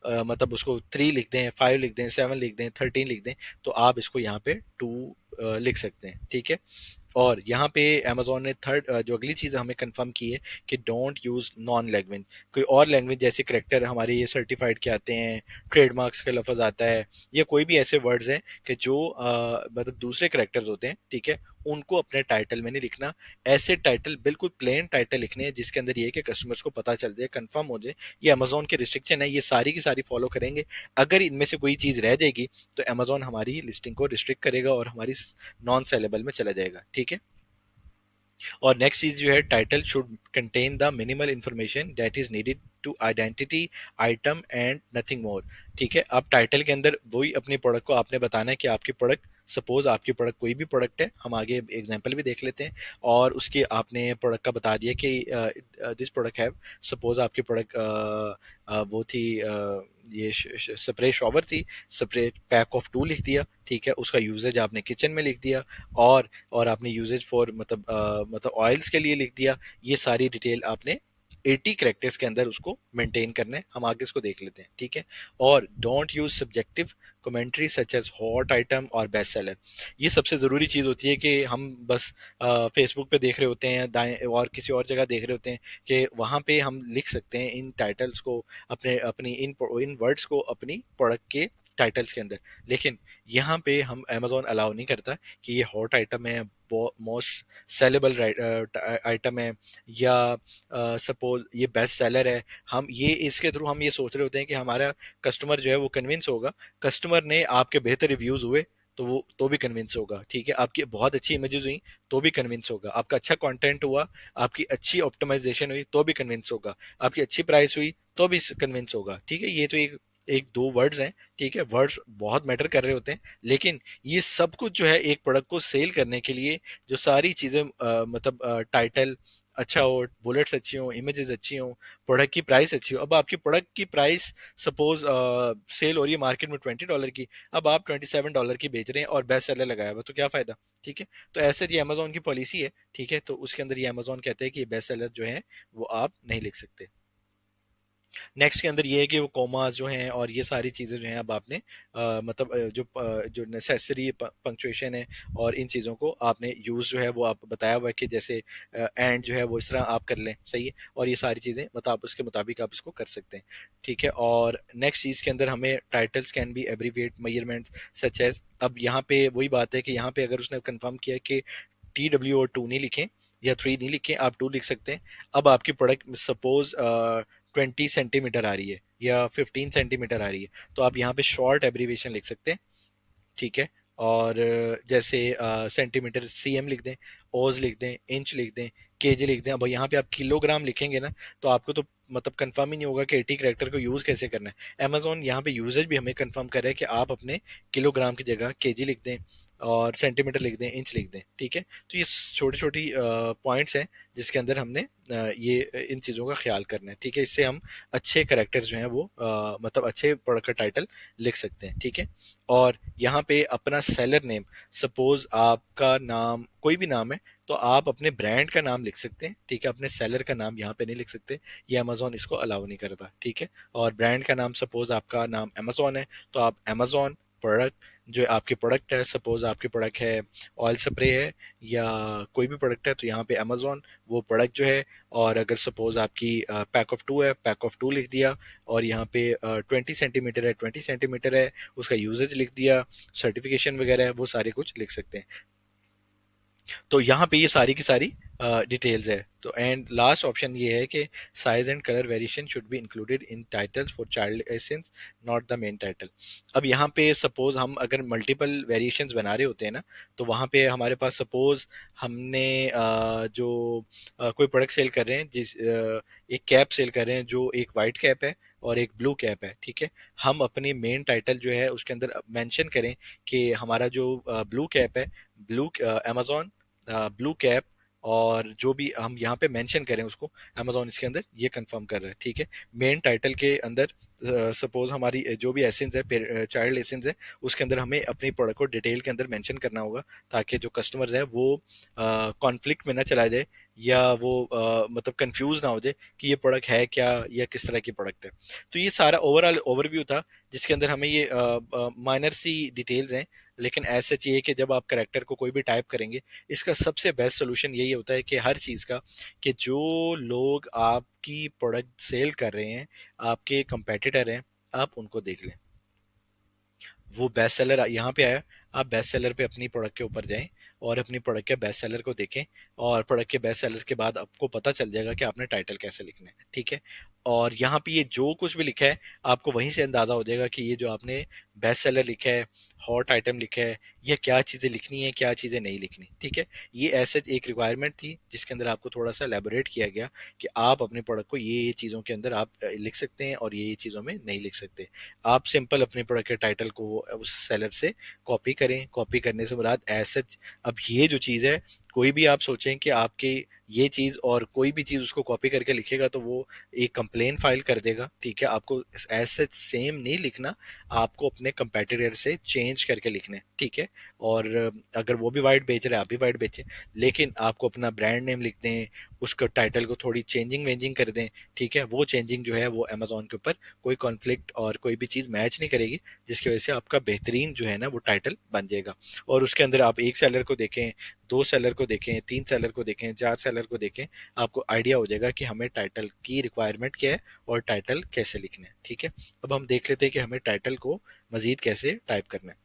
मतलब उसको 3 लिख दें, 5 लिख दें, 7 लिख दें, 13 लिख दें, तो आप इसको यहाँ पे 2 लिख सकते हैं, ठीक है। और यहाँ पे अमेजोन ने थर्ड जो अगली चीज़ हमें कंफर्म की है कि डोंट यूज़ नॉन लैंग्वेज, कोई और लैंग्वेज जैसे करेक्टर हमारे ये सर्टिफाइड के आते हैं, ट्रेडमार्क्स का लफज आता है, या कोई भी ऐसे वर्ड्स हैं कि जो मतलब दूसरे करेक्टर्स होते हैं, ठीक है, उनको अपने टाइटल में नहीं लिखना। ऐसे टाइटल बिल्कुल प्लेन टाइटल लिखने हैं जिसके अंदर ये है कि कस्टमर्स को पता चल जाए, कंफर्म हो जाए। ये अमेजोन के रिस्ट्रिक्शन है, ये सारी की सारी फॉलो करेंगे। अगर इनमें से कोई चीज़ रह जाएगी तो अमेजोन हमारी लिस्टिंग को रिस्ट्रिक्ट करेगा और हमारी नॉन सेलेबल में चला जाएगा, ठीक है। और नेक्स्ट चीज जो है, title should contain the minimal information that is needed to identity item and nothing more, ठीक है। अब टाइटल के अंदर वही अपनी प्रोडक्ट को आपने बताना है कि आपकी प्रोडक्ट, सपोज आपकी प्रोडक्ट कोई भी प्रोडक्ट है, हम आगे एग्जांपल भी देख लेते हैं, और उसके आपने प्रोडक्ट का बता दिया कि दिस प्रोडक्ट हैव, सपोज आपकी प्रोडक्ट वो थी ये स्प्रे शॉवर थी, स्प्रे पैक ऑफ 2 लिख दिया, ठीक है। उसका यूजेज आपने किचन में लिख दिया, और आपने यूजेज फॉर मतलब ऑयल्स के लिए लिख दिया। ये सारी डिटेल आपने 80 कैरेक्टर्स के अंदर उसको मेंटेन करना है। हम आगे इसको देख लेते हैं, ठीक है। और don't use subjective commentary such as hot item और बेस्ट सेलर। ये सबसे ज़रूरी चीज़ होती है कि हम बस फेसबुक पे देख रहे होते हैं दाएं और किसी और जगह देख रहे होते हैं कि वहाँ पे हम लिख सकते हैं इन टाइटल्स को, अपने अपनी इन वर्ड्स को अपनी प्रोडक्ट के टाइटल्स के अंदर। लेकिन यहाँ पे हम अमेजोन अलाउ नहीं करता कि ये हॉट आइटम है, मोस्ट सेलेबल आइटम है, या सपोज ये बेस्ट सेलर है। हम ये इसके थ्रू हम ये सोच रहे होते हैं कि हमारा कस्टमर जो है वो कन्विंस होगा, कस्टमर ने आपके बेहतर रिव्यूज हुए तो वो तो भी कन्विंस होगा, ठीक है। आपकी बहुत अच्छी इमेजेस हुई तो भी कन्विंस होगा, आपका अच्छा कंटेंट हुआ, आपकी अच्छी ऑप्टिमाइजेशन हुई तो भी कन्विंस होगा, आपकी अच्छी प्राइस हुई तो भी कन्विंस होगा, ठीक है। ये तो एक एक दो वर्ड्स हैं, ठीक है, वर्ड्स बहुत मैटर कर रहे होते हैं, लेकिन ये सब कुछ जो है एक प्रोडक्ट को सेल करने के लिए जो सारी चीजें मतलब टाइटल अच्छा हो, बुलेट्स अच्छी हो, इमेजेस अच्छी हो, प्रोडक्ट की प्राइस अच्छी हो। अब आपकी प्रोडक्ट की प्राइस सपोज सेल हो रही है मार्केट में $20 की, अब आप $27 की बेच रहे हैं और बेस्ट सेलर लगाया हुआ, तो क्या फायदा, ठीक है। तो ऐसे ये अमेजोन की पॉलिसी है, ठीक है। तो उसके अंदर ये अमेजोन कहते हैं कि ये बेस्ट सेलर जो है वो आप नहीं लिख सकते। नेक्स्ट के अंदर ये है कि वो कोमास जो हैं और ये सारी चीज़ें जो हैं अब आपने मतलब जो नेसेसरी पंक्चुएशन है और इन चीज़ों को आपने यूज़ जो है वो आप बताया हुआ है कि जैसे एंड जो है वो इस तरह आप कर लें, सही है। और ये सारी चीज़ें मतलब आप उसके मुताबिक आप इसको कर सकते हैं, ठीक है। और नेक्स्ट चीज़ के अंदर हमें titles can be abbreviate measurement such as, अब यहाँ पे वही बात है कि यहाँ पे अगर उसने कंफर्म किया कि TW और 2 नहीं लिखें या 3 नहीं लिखें, आप 2 लिख सकते हैं। अब आपकी प्रोडक्ट सपोज 20 सेंटीमीटर आ रही है या 15 सेंटीमीटर आ रही है, तो आप यहाँ पे शॉर्ट एब्रीविएशन लिख सकते हैं, ठीक है। और जैसे सेंटीमीटर CM लिख दें, ओज लिख दें, इंच लिख दें, केजी लिख दें। अब यहाँ पे आप किलोग्राम लिखेंगे ना, तो आपको तो मतलब कंफर्म ही नहीं होगा कि 80 कैरेक्टर को यूज कैसे करना है। अमेजोन यहाँ पे यूजेज भी हमें कंफर्म कर रहा है कि आप अपने किलोग्राम की जगह केजी लिख दें और सेंटीमीटर लिख दें, इंच लिख दें, ठीक है। तो ये छोटी छोटी पॉइंट्स हैं जिसके अंदर हमने ये इन चीज़ों का ख्याल करना है, ठीक है। इससे हम अच्छे करेक्टर जो हैं वो मतलब अच्छे प्रोडक्ट का टाइटल लिख सकते हैं, ठीक है। और यहाँ पे अपना सेलर नेम, सपोज आपका नाम कोई भी नाम है, तो आप अपने ब्रांड का नाम लिख सकते हैं, ठीक है। अपने सेलर का नाम यहाँ पे नहीं लिख सकते, ये अमेजोन इसको अलाउ नहीं करता, ठीक है। और ब्रांड का नाम, सपोज आपका नाम अमेजोन है, तो आप अमेजोन प्रोडक्ट, जो आपके प्रोडक्ट है, सपोज आपके प्रोडक्ट है ऑयल स्प्रे है या कोई भी प्रोडक्ट है, तो यहाँ पे अमेजोन वो प्रोडक्ट जो है। और अगर सपोज आपकी पैक ऑफ टू है, पैक ऑफ टू लिख दिया, और यहाँ पे 20 सेंटीमीटर है, 20 सेंटीमीटर है, उसका यूजेज लिख दिया, सर्टिफिकेशन वगैरह है, वो सारे कुछ लिख सकते हैं। तो यहाँ पे ये सारी की सारी डिटेल्स है। तो एंड लास्ट ऑप्शन ये है कि size and colour variation should be included in titles for child essence, not the main title. अब यहाँ पे सपोज हम अगर मल्टीपल वेरिएशंस बना रहे होते हैं ना, तो वहाँ पे हमारे पास सपोज हमने जो कोई प्रोडक्ट सेल कर रहे हैं, एक कैप सेल कर रहे हैं जो एक वाइट कैप है और एक ब्लू कैप है, ठीक है। हम अपनी मेन टाइटल जो है उसके अंदर मेंशन करें कि हमारा जो ब्लू कैप है, ब्लू अमेजोन ब्लू कैप, और जो भी हम यहाँ पे मेंशन करें उसको अमेजोन इसके अंदर ये कंफर्म कर रहा है, ठीक है। मेन टाइटल के अंदर सपोज हमारी जो भी एसेंस है, चाइल्ड एसेंस है, उसके अंदर हमें अपनी प्रोडक्ट को डिटेल के अंदर मेंशन करना होगा, ताकि जो कस्टमर है वो कॉन्फ्लिक्ट में ना चला जाए, या वो मतलब कंफ्यूज ना हो जाए कि ये प्रोडक्ट है क्या या किस तरह की प्रोडक्ट है। तो ये सारा ओवरऑल ओवरव्यू था, जिसके अंदर हमें ये माइनर सी डिटेल्स हैं, लेकिन ऐसा चाहिए कि जब आप करेक्टर को कोई भी टाइप करेंगे, इसका सबसे बेस्ट सोल्यूशन यही होता है कि हर चीज़ का, कि जो लोग आपकी प्रोडक्ट सेल कर रहे हैं, आपके कंपेटिटर हैं, आप उनको देख लें। वो बेस्ट सेलर यहाँ पे आया, आप बेस्ट सेलर पे अपनी प्रोडक्ट के ऊपर जाएं और अपनी प्रोडक्ट के बेस्ट सेलर को देखें, और प्रोडक्ट के बेस्ट सेलर के बाद आपको पता चल जाएगा कि आपने टाइटल कैसे लिखना है, ठीक है। और यहाँ पे ये जो कुछ भी लिखा है, आपको वहीं से अंदाजा हो जाएगा कि ये जो आपने बेस्ट सेलर लिखा है, हॉट आइटम लिखा है, ये क्या चीज़ें लिखनी है, क्या चीज़ें नहीं लिखनी, ठीक है। ये ऐसे एक रिक्वायरमेंट थी जिसके अंदर आपको थोड़ा सा एलेबोरेट किया गया कि आप अपने प्रोडक्ट को ये चीज़ों के अंदर आप लिख सकते हैं और ये चीज़ों में नहीं लिख सकते। आप सिंपल अपने प्रोडक्ट के टाइटल को उस सेलर से कॉपी करें, कॉपी करने से मुराद एज सच, अब ये जो चीज़ है, कोई भी आप सोचें कि आपके ये चीज़ और कोई भी चीज़ उसको कॉपी करके लिखेगा तो वो एक कंप्लेन फाइल कर देगा, ठीक है। आपको एज सच सेम नहीं लिखना, आपको अपने कंपेटिटर से चेंज करके लिखना है, ठीक है। और अगर वो भी वाइट बेच रहे हैं, आप भी वाइट बेचें, लेकिन आपको अपना ब्रांड नेम लिख दें, उसका टाइटल को थोड़ी चेंजिंग वेंजिंग कर दें, ठीक है। वो चेंजिंग जो है वो अमेजोन के ऊपर कोई कॉन्फ्लिक्ट और कोई भी चीज़ मैच नहीं करेगी, जिसकी वजह से आपका बेहतरीन जो है ना वो टाइटल बन जाएगा। और उसके अंदर आप एक सेलर को देखें, दो सेलर को देखें, तीन सेलर को देखें, चार सेलर को देखें, आपको आइडिया हो जाएगा कि हमें टाइटल की रिक्वायरमेंट क्या है और टाइटल कैसे लिखना है, ठीक है। अब हम देख लेते हैं कि हमें टाइटल को मजीद कैसे टाइप करना है।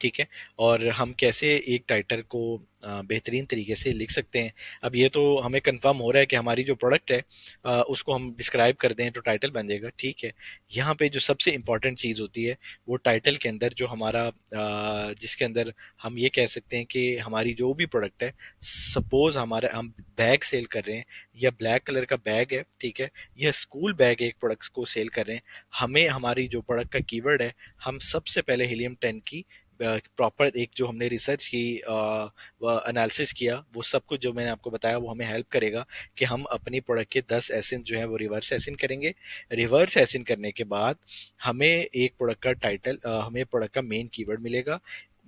ठीक है। और हम कैसे एक टाइटल को बेहतरीन तरीके से लिख सकते हैं। अब ये तो हमें कंफर्म हो रहा है कि हमारी जो प्रोडक्ट है उसको हम डिस्क्राइब कर दें तो टाइटल बन जाएगा, ठीक है। यहाँ पे जो सबसे इम्पोर्टेंट चीज़ होती है वो टाइटल के अंदर जो हमारा जिसके अंदर हम ये कह सकते हैं कि हमारी जो भी प्रोडक्ट है, सपोज हमारा हम बैग सेल कर रहे हैं या ब्लैक कलर का बैग है, ठीक है, या स्कूल बैग एक प्रोडक्ट्स को सेल कर रहे हैं, हमें हमारी जो प्रोडक्ट का कीवर्ड है, हम सबसे पहले हीलियम 10 की प्रॉपर एक जो हमने रिसर्च की, एनालिसिस किया, वो सब कुछ जो मैंने आपको बताया वो हमें हेल्प करेगा कि हम अपनी प्रोडक्ट के 10 एसिन जो है वो रिवर्स एसिन करेंगे। रिवर्स एसिन करने के बाद हमें एक प्रोडक्ट का टाइटल, हमें प्रोडक्ट का मेन कीवर्ड मिलेगा।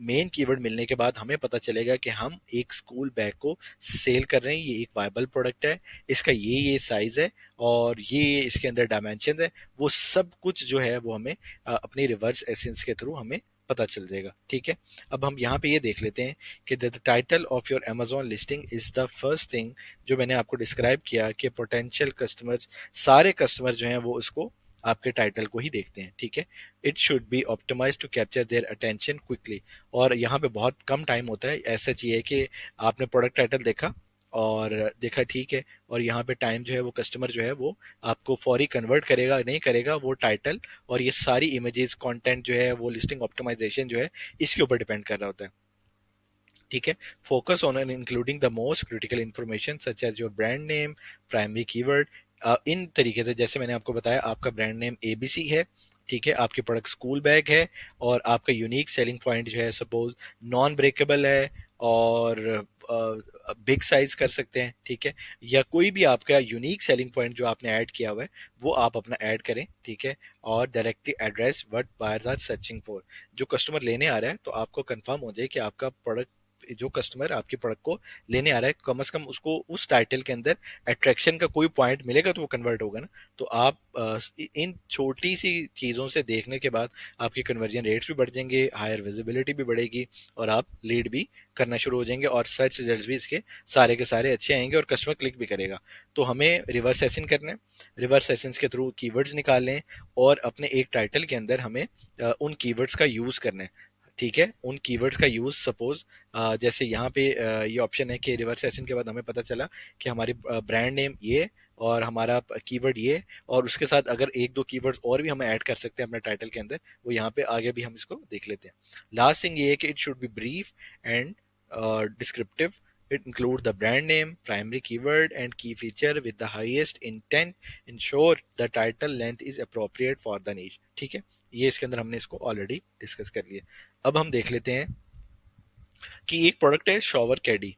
मेन कीवर्ड मिलने के बाद हमें पता चलेगा कि हम एक स्कूल बैग को सेल कर रहे हैं, ये एक वायबल प्रोडक्ट है, इसका ये साइज है और ये इसके अंदर डायमेंशन है। वो सब कुछ जो है वो हमें अपनी रिवर्स एसेंस के थ्रू हमें पता चल जाएगा, ठीक है। अब हम यहाँ पे ये देख लेते हैं कि the title of your Amazon listing is the first thing जो मैंने आपको डिस्क्राइब किया कि पोटेंशियल कस्टमर्स, सारे कस्टमर जो हैं वो उसको आपके टाइटल को ही देखते हैं, ठीक है। It should be optimize to capture their attention quickly. और यहाँ पे बहुत कम टाइम होता है, ऐसा चाहिए कि आपने प्रोडक्ट टाइटल देखा और देखा, ठीक है, और यहाँ पे टाइम जो है वो कस्टमर जो है वो आपको फौरी कन्वर्ट करेगा नहीं करेगा, वो टाइटल और ये सारी इमेजेस कंटेंट जो है वो लिस्टिंग ऑप्टिमाइजेशन जो है इसके ऊपर डिपेंड कर रहा होता है, ठीक है। Focus on an including the most critical information such as your brand name, primary keyword. इन तरीके से जैसे मैंने आपको बताया, आपका ब्रांड नेम एबीसी है, ठीक है, आपकी प्रोडक्ट स्कूल बैग है और आपका यूनिक सेलिंग पॉइंट जो है सपोज नॉन ब्रेकेबल है और बिग साइज कर सकते हैं, ठीक है, या कोई भी आपका यूनिक सेलिंग पॉइंट जो आपने ऐड किया हुआ है वो आप अपना ऐड करें, ठीक है। और directly address what buyers are searching for. जो कस्टमर लेने आ रहा है तो आपको कंफर्म हो जाए कि आपका प्रोडक्ट, जो कस्टमर आपकी प्रोडक्ट को लेने आ रहा है, कम से कम उसको उस टाइटल के अंदर अट्रैक्शन का कोई पॉइंट मिलेगा तो वो कन्वर्ट होगा ना। तो आप इन छोटी सी चीज़ों से देखने के बाद आपकी कन्वर्जन रेट्स भी बढ़ जाएंगे, हायर विजिबिलिटी भी बढ़ेगी और आप लीड भी करना शुरू हो जाएंगे और सर्च रिजल्ट्स भी इसके सारे के सारे अच्छे आएंगे और कस्टमर क्लिक भी करेगा। तो हमें रिवर्स सेशन करना है, रिवर्स सेशंस के थ्रू कीवर्ड्स निकाल लें और अपने एक टाइटल के अंदर हमें उन कीवर्ड्स का यूज़ करना है, ठीक है। उन कीवर्ड्स का यूज़ सपोज जैसे यहाँ पे ये ऑप्शन है कि रिवर्स सेशन के बाद हमें पता चला कि हमारी ब्रांड नेम ये और हमारा कीवर्ड ये, और उसके साथ अगर एक दो कीवर्ड्स और भी हम ऐड कर सकते हैं अपने टाइटल के अंदर, वो यहाँ पे आगे भी हम इसको देख लेते हैं। लास्ट थिंग ये है कि it should B brief and descriptive. It include the brand name, primary keyword, and key feature with the highest intent. Ensure the title length is appropriate for the niche. ठीक है, ये इसके अंदर हमने इसको ऑलरेडी डिस्कस कर लिया। अब हम देख लेते हैं कि एक प्रोडक्ट है शॉवर कैडी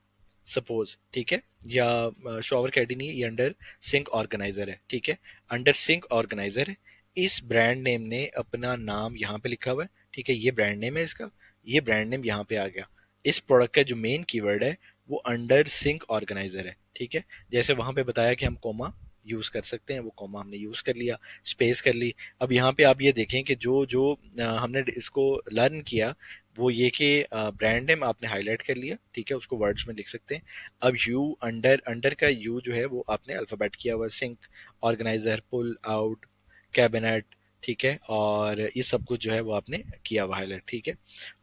सपोज, ठीक है, या शॉवर कैडी नहीं, ये अंडर सिंक ऑर्गेनाइजर है, ठीक है, अंडर सिंक ऑर्गेनाइजर है। इस ब्रांड नेम ने अपना नाम यहाँ पे लिखा हुआ है, ठीक है, ये ब्रांड नेम है इसका, ये ब्रांड नेम यहाँ पे आ गया। इस प्रोडक्ट का जो मेन कीवर्ड है वो अंडर सिंक ऑर्गेनाइजर है, ठीक है। जैसे वहां पे बताया कि हम कोमा यूज कर सकते हैं, वो कॉमा हमने यूज कर लिया, स्पेस कर ली। अब यहाँ पे आप ये देखें कि जो जो हमने इसको लर्न किया वो ये कि ब्रांड नेम आपने हाईलाइट कर लिया, ठीक है, उसको वर्ड्स में लिख सकते हैं। अब यू अंडर, अंडर का यू जो है वो आपने अल्फाबेट किया हुआ, sink organizer, pull out cabinet, ठीक है, और ये सब कुछ जो है वो आपने किया हुआ हाईलाइट, ठीक है।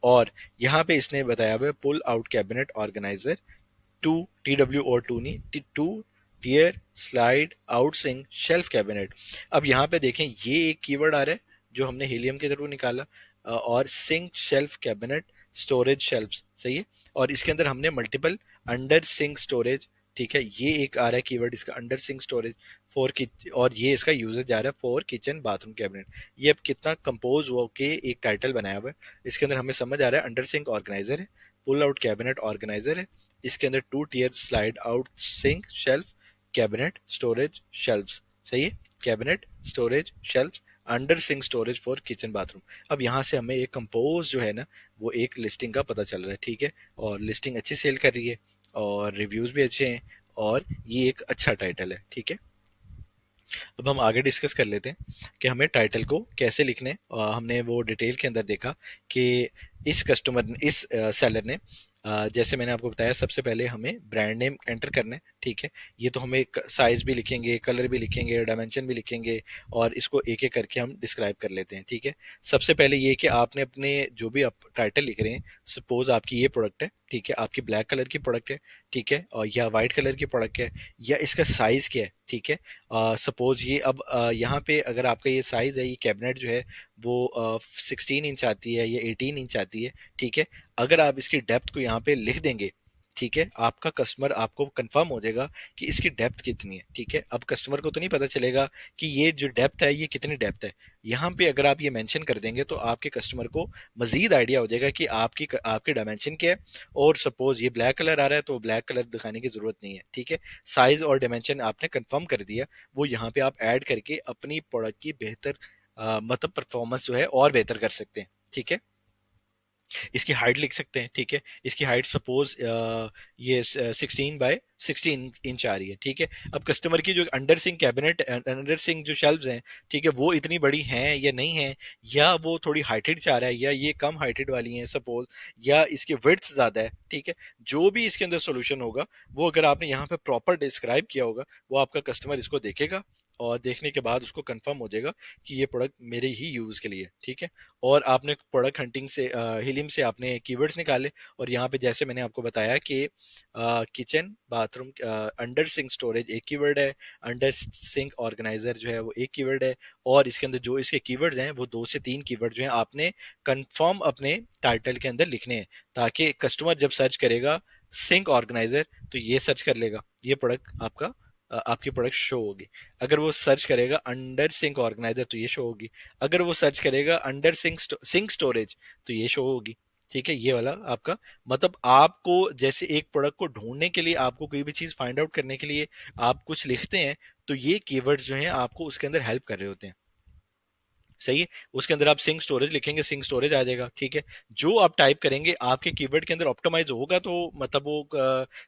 और यहाँ पे इसने बताया हुआ है pull out cabinet organizer two, TWO2 नहीं, two tier slide out sink shelf cabinet. अब यहाँ पे देखें ये एक कीवर्ड आ रहा है जो हमने हीलियम के थ्रू निकाला, और sink shelf cabinet storage shelf, सही है। और इसके अंदर हमने मल्टीपल अंडर सिंक स्टोरेज, ठीक है, ये एक आ रहा है कीवर्ड इसका under sink storage for kitchen, और ये इसका यूजेज आ रहा है फॉर किचन बाथरूम कैबिनेट। ये अब कितना कंपोज हो के एक टाइटल बनाया हुआ है। इसके अंदर हमें समझ आ रहा है अंडर सिंक ऑर्गेनाइजर है, पुल आउट कैबिनेट ऑर्गेनाइजर है, इसके अंदर two tier slide out sink shelf cabinet storage shelves, सही है, cabinet storage shelves under sink storage for kitchen bathroom. अब यहाँ से हमें एक कंपोज जो है ना वो एक लिस्टिंग का पता चल रहा है, ठीक है, और लिस्टिंग अच्छी सेल कर रही है और रिव्यूज भी अच्छे हैं और ये एक अच्छा टाइटल है, ठीक है। अब हम आगे डिस्कस कर लेते हैं कि हमें टाइटल को कैसे लिखने। हमने वो डिटेल के अंदर देखा कि इस कस्टमर ने, इस सेलर ने जैसे मैंने आपको बताया, सबसे पहले हमें ब्रांड नेम एंटर करना है, ठीक है। ये तो हमें साइज भी लिखेंगे, कलर भी लिखेंगे, डायमेंशन भी लिखेंगे, और इसको एक एक करके हम डिस्क्राइब कर लेते हैं, ठीक है। सबसे पहले ये कि आपने अपने जो भी आप टाइटल लिख रहे हैं, सपोज आपकी ये प्रोडक्ट है, ठीक है, आपकी ब्लैक कलर की प्रोडक्ट है, ठीक है, और या वाइट कलर की प्रोडक्ट है, या इसका साइज क्या है, ठीक है। सपोज ये अब यहाँ पे अगर आपका ये साइज है, ये कैबिनेट जो है वो 16 इंच आती है या 18 इंच आती है, ठीक है। अगर आप इसकी डेप्थ को यहाँ पे लिख देंगे, ठीक है, आपका कस्टमर आपको कंफर्म हो जाएगा कि इसकी डेप्थ कितनी है, ठीक है। अब कस्टमर को तो नहीं पता चलेगा कि ये जो डेप्थ है ये कितनी डेप्थ है। यहाँ पे अगर आप ये मेंशन कर देंगे तो आपके कस्टमर को मजीद आइडिया हो जाएगा कि आपकी डायमेंशन क्या है। और सपोज ये ब्लैक कलर आ रहा है तो ब्लैक कलर दिखाने की जरूरत नहीं है, ठीक है। साइज और डायमेंशन आपने कंफर्म कर दिया, वो यहाँ पे आप ऐड करके अपनी प्रोडक्ट की बेहतर मतलब परफॉर्मेंस जो है और बेहतर कर सकते हैं, ठीक है। इसकी हाइट लिख सकते हैं, ठीक है। इसकी हाइट सपोज ये 16 बाय 16 इंच आ रही है, ठीक है। अब कस्टमर की जो under sink cabinet, under sink जो शेल्व्स हैं, ठीक है, वो इतनी बड़ी हैं या नहीं है, या वो थोड़ी हाइटेड चाह रहा है, या ये कम हाइटेड वाली हैं सपोज, या इसकी विड्थ ज्यादा है, ठीक है। जो भी इसके अंदर सोल्यूशन होगा, वो अगर आपने यहाँ पे प्रॉपर डिस्क्राइब किया होगा, वो आपका कस्टमर इसको देखेगा, और देखने के बाद उसको कंफर्म हो जाएगा कि ये प्रोडक्ट मेरे ही यूज के लिए, ठीक है। और आपने प्रोडक्ट हंटिंग से हिलिम से आपने कीवर्ड्स निकाले, और यहाँ पे जैसे मैंने आपको बताया कि kitchen bathroom under sink storage एक कीवर्ड है, अंडर सिंक ऑर्गेनाइजर जो है वो एक कीवर्ड है, और इसके अंदर जो इसके कीवर्ड्स हैं वो 2 से 3 कीवर्ड जो हैं आपने कंफर्म अपने टाइटल के अंदर लिखने हैं, ताकि कस्टमर जब सर्च करेगा सिंक ऑर्गेनाइजर तो ये सर्च कर लेगा, ये प्रोडक्ट आपकी प्रोडक्ट शो होगी। अगर वो सर्च करेगा अंडर सिंक ऑर्गेनाइजर तो ये शो होगी। अगर वो सर्च करेगा अंडर सिंक स्टोरेज तो ये शो होगी, ठीक है। ये वाला आपका मतलब, आपको जैसे एक प्रोडक्ट को ढूंढने के लिए, आपको कोई भी चीज फाइंड आउट करने के लिए आप कुछ लिखते हैं, तो ये कीवर्ड्स जो हैं आपको उसके अंदर हेल्प कर रहे होते हैं, सही है। उसके अंदर आप सिंक स्टोरेज लिखेंगे, सिंक स्टोरेज आ जाएगा, ठीक है। जो आप टाइप करेंगे आपके कीवर्ड के अंदर ऑप्टिमाइज होगा, तो मतलब वो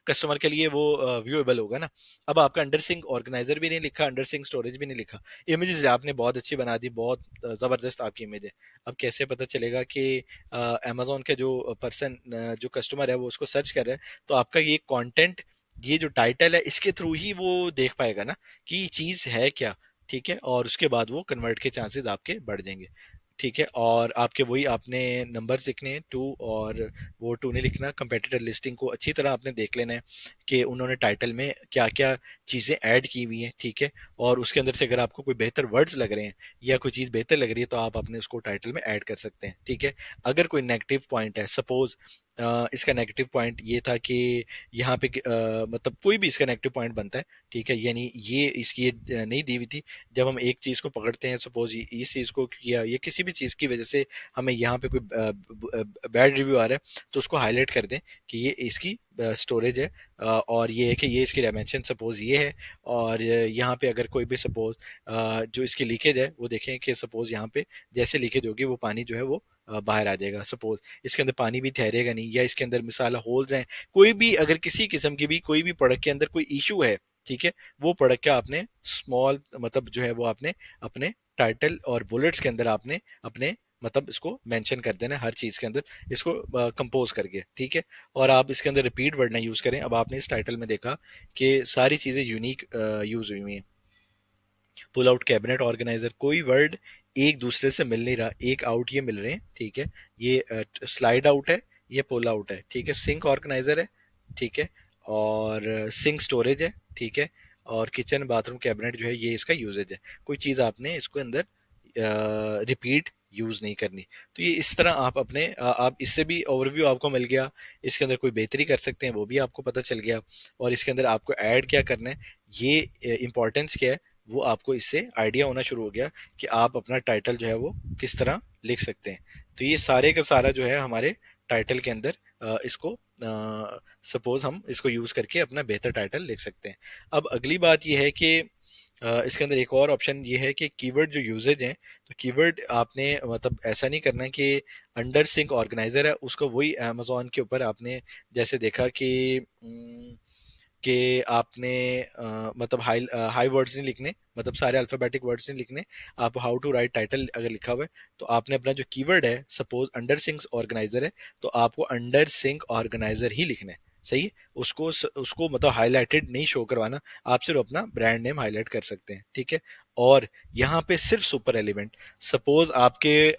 कस्टमर के लिए वो व्यूएबल होगा ना। अब आपका अंडर सिंक ऑर्गेनाइजर भी नहीं लिखा, अंडर सिंक स्टोरेज भी नहीं लिखा, इमेजेस आपने बहुत अच्छी बना दी, बहुत जबरदस्त आपकी इमेज है। अब कैसे पता चलेगा कि अमेजोन के जो पर्सन, जो कस्टमर है वो उसको सर्च कर रहा है, तो आपका ये कंटेंट, ये जो टाइटल है इसके थ्रू ही वो देख पाएगा ना कि ये चीज है क्या, ठीक है। और उसके बाद वो कन्वर्ट के चांसेस आपके बढ़ जाएंगे, ठीक है। और आपके वही आपने नंबर्स लिखने हैं 2, और वो 2 नहीं लिखना, कंपेटिटर लिस्टिंग को अच्छी तरह आपने देख लेना है कि उन्होंने टाइटल में क्या क्या चीज़ें ऐड की हुई हैं, ठीक है। और उसके अंदर से अगर आपको कोई बेहतर वर्ड्स लग रहे हैं या कोई चीज़ बेहतर लग रही है तो आप अपने उसको टाइटल में ऐड कर सकते हैं, ठीक है। अगर कोई नेगेटिव पॉइंट है, सपोज इसका नेगेटिव पॉइंट ये था कि यहाँ पे मतलब कोई भी इसका नेगेटिव पॉइंट बनता है, ठीक है, यानी ये इसकी ये नहीं दी हुई थी। जब हम एक चीज को पकड़ते हैं, सपोज इस चीज को किया, ये किसी भी चीज की वजह से हमें यहाँ पे कोई बैड रिव्यू आ रहा है, तो उसको हाईलाइट कर दें कि ये इसकी स्टोरेज है, और ये है कि ये इसकी डायमेंशन सपोज ये है, और यहाँ पे अगर कोई भी सपोज जो इसकी लीकेज है वो देखें कि सपोज यहाँ पे जैसे लीकेज होगी वो पानी जो है वो बाहर आ जाएगा, सपोज इसके अंदर पानी भी ठहरेगा नहीं, या इसके अंदर मिसाल होल्स हैं, कोई भी अगर किसी किस्म की भी कोई भी प्रोडक्ट के अंदर कोई इशू है, ठीक है, वो प्रोडक्ट का आपने स्मॉल मतलब जो है वो आपने अपने टाइटल और बुलेट्स के अंदर आपने अपने मतलब इसको मेंशन कर देना है हर चीज के अंदर, इसको कंपोज करके, ठीक है। और आप इसके अंदर रिपीट वर्ड ना यूज करें। अब आपने इस टाइटल में देखा कि सारी चीजें यूनिक यूज हुई हैं। पुल आउट कैबिनेट ऑर्गेनाइजर, कोई वर्ड एक दूसरे से मिल नहीं रहा, एक आउट ये मिल रहे हैं, ठीक है। ये स्लाइड आउट है, ये पुल आउट है, ठीक है। सिंक ऑर्गेनाइजर है, ठीक है, और सिंक स्टोरेज है, ठीक है, और किचन बाथरूम कैबिनेट जो है ये इसका यूजेज है। कोई चीज़ आपने इसको अंदर रिपीट यूज नहीं करनी। तो ये इस तरह आप अपने आप इससे भी ओवरव्यू आपको मिल गया, इसके अंदर कोई बेहतरी कर सकते हैं वो भी आपको पता चल गया, और इसके अंदर आपको ऐड क्या करना है, ये इंपॉर्टेंस क्या है, वो आपको इससे आइडिया होना शुरू हो गया कि आप अपना टाइटल जो है वो किस तरह लिख सकते हैं। तो ये सारे का सारा जो है हमारे टाइटल के अंदर इसको सपोज हम इसको यूज करके अपना बेहतर टाइटल लिख सकते हैं। अब अगली बात ये है कि इसके अंदर एक और ऑप्शन ये है कि कीवर्ड जो यूजेज हैं, तो कीवर्ड आपने मतलब ऐसा नहीं करना है कि अंडर सिंक ऑर्गेनाइजर है उसको वही अमेजोन के ऊपर आपने जैसे देखा कि कि आपने मतलब हाई वर्ड्स नहीं लिखने, मतलब सारे अल्फाबेटिक वर्ड्स नहीं लिखने। आप हाउ टू राइट टाइटल अगर लिखा हुआ है तो आपने अपना जो कीवर्ड है, सपोज अंडर सिंक ऑर्गेनाइजर है, तो आपको अंडर सिंक ऑर्गेनाइजर ही लिखना है। सही है। उसको मतलब हाईलाइटेड नहीं शो करवाना। आप सिर्फ अपना ब्रांड नेम हाईलाइट कर सकते हैं, ठीक है। और यहाँ पे सिर्फ सुपर एलिमेंट, सपोज आपके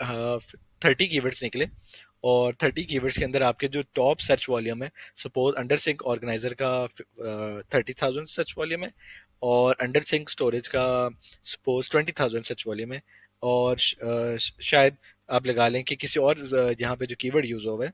30 कीवर्ड्स निकले, और 30 कीवर्ड्स के अंदर आपके जो टॉप सर्च वॉल्यूम है, सपोज अंडर सिंक ऑर्गेनाइजर का 30,000 सर्च वॉल्यूम है, और अंडर सिंक स्टोरेज का सपोज 20,000 सर्च वॉल्यूम है, और शायद आप लगा लें कि किसी और यहाँ पे जो कीवर्ड यूज हुआ है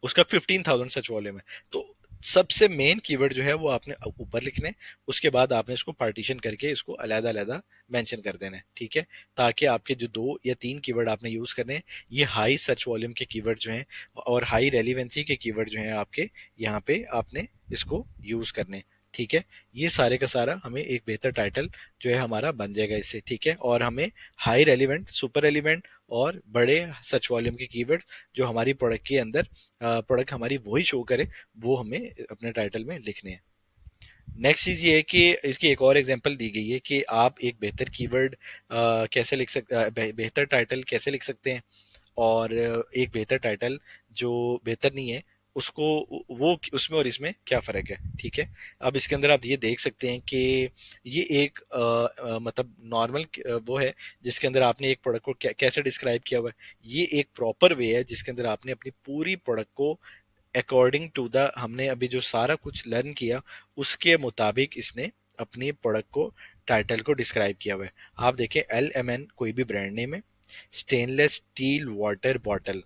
उसका 15,000 सच वॉल्यूम है। तो सबसे मेन कीवर्ड जो है वो आपने ऊपर लिखने हैं, उसके बाद आपने इसको पार्टीशन करके इसको अलग अलग मेंशन कर देना है, ठीक है। ताकि आपके जो 2 या 3 कीवर्ड आपने यूज करने हैं, ये हाई सर्च वॉल्यूम के कीवर्ड जो हैं और हाई रेलिवेंसी के कीवर्ड जो हैं आपके, यहाँ पे आपने इसको यूज करने हैं, ठीक है। ये सारे का सारा हमें एक बेहतर टाइटल जो है हमारा बन जाएगा इससे, ठीक है। और हमें हाई रेलिवेंट, सुपर रेलिवेंट और बड़े सर्च वॉल्यूम के कीवर्ड जो हमारी प्रोडक्ट के अंदर, प्रोडक्ट हमारी वही शो करे, वो हमें अपने टाइटल में लिखने हैं। नेक्स्ट चीज ये है कि इसकी एक और एग्जांपल दी गई है कि आप एक बेहतर कीवर्ड कैसे लिख सकते, बेहतर टाइटल कैसे लिख सकते हैं, और एक बेहतर टाइटल जो बेहतर नहीं है उसको, वो उसमें और इसमें क्या फर्क है, ठीक है। अब इसके अंदर आप ये देख सकते हैं कि ये एक मतलब नॉर्मल वो है जिसके अंदर आपने एक प्रोडक्ट को कैसे डिस्क्राइब किया हुआ है। ये एक प्रॉपर वे है जिसके अंदर आपने अपनी पूरी प्रोडक्ट को अकॉर्डिंग टू द, हमने अभी जो सारा कुछ लर्न किया उसके मुताबिक इसने अपनी प्रोडक्ट को, टाइटल को डिस्क्राइब किया हुआ है। आप देखें, LMN कोई भी ब्रांड नेम है, स्टेनलेस स्टील वाटर बॉटल,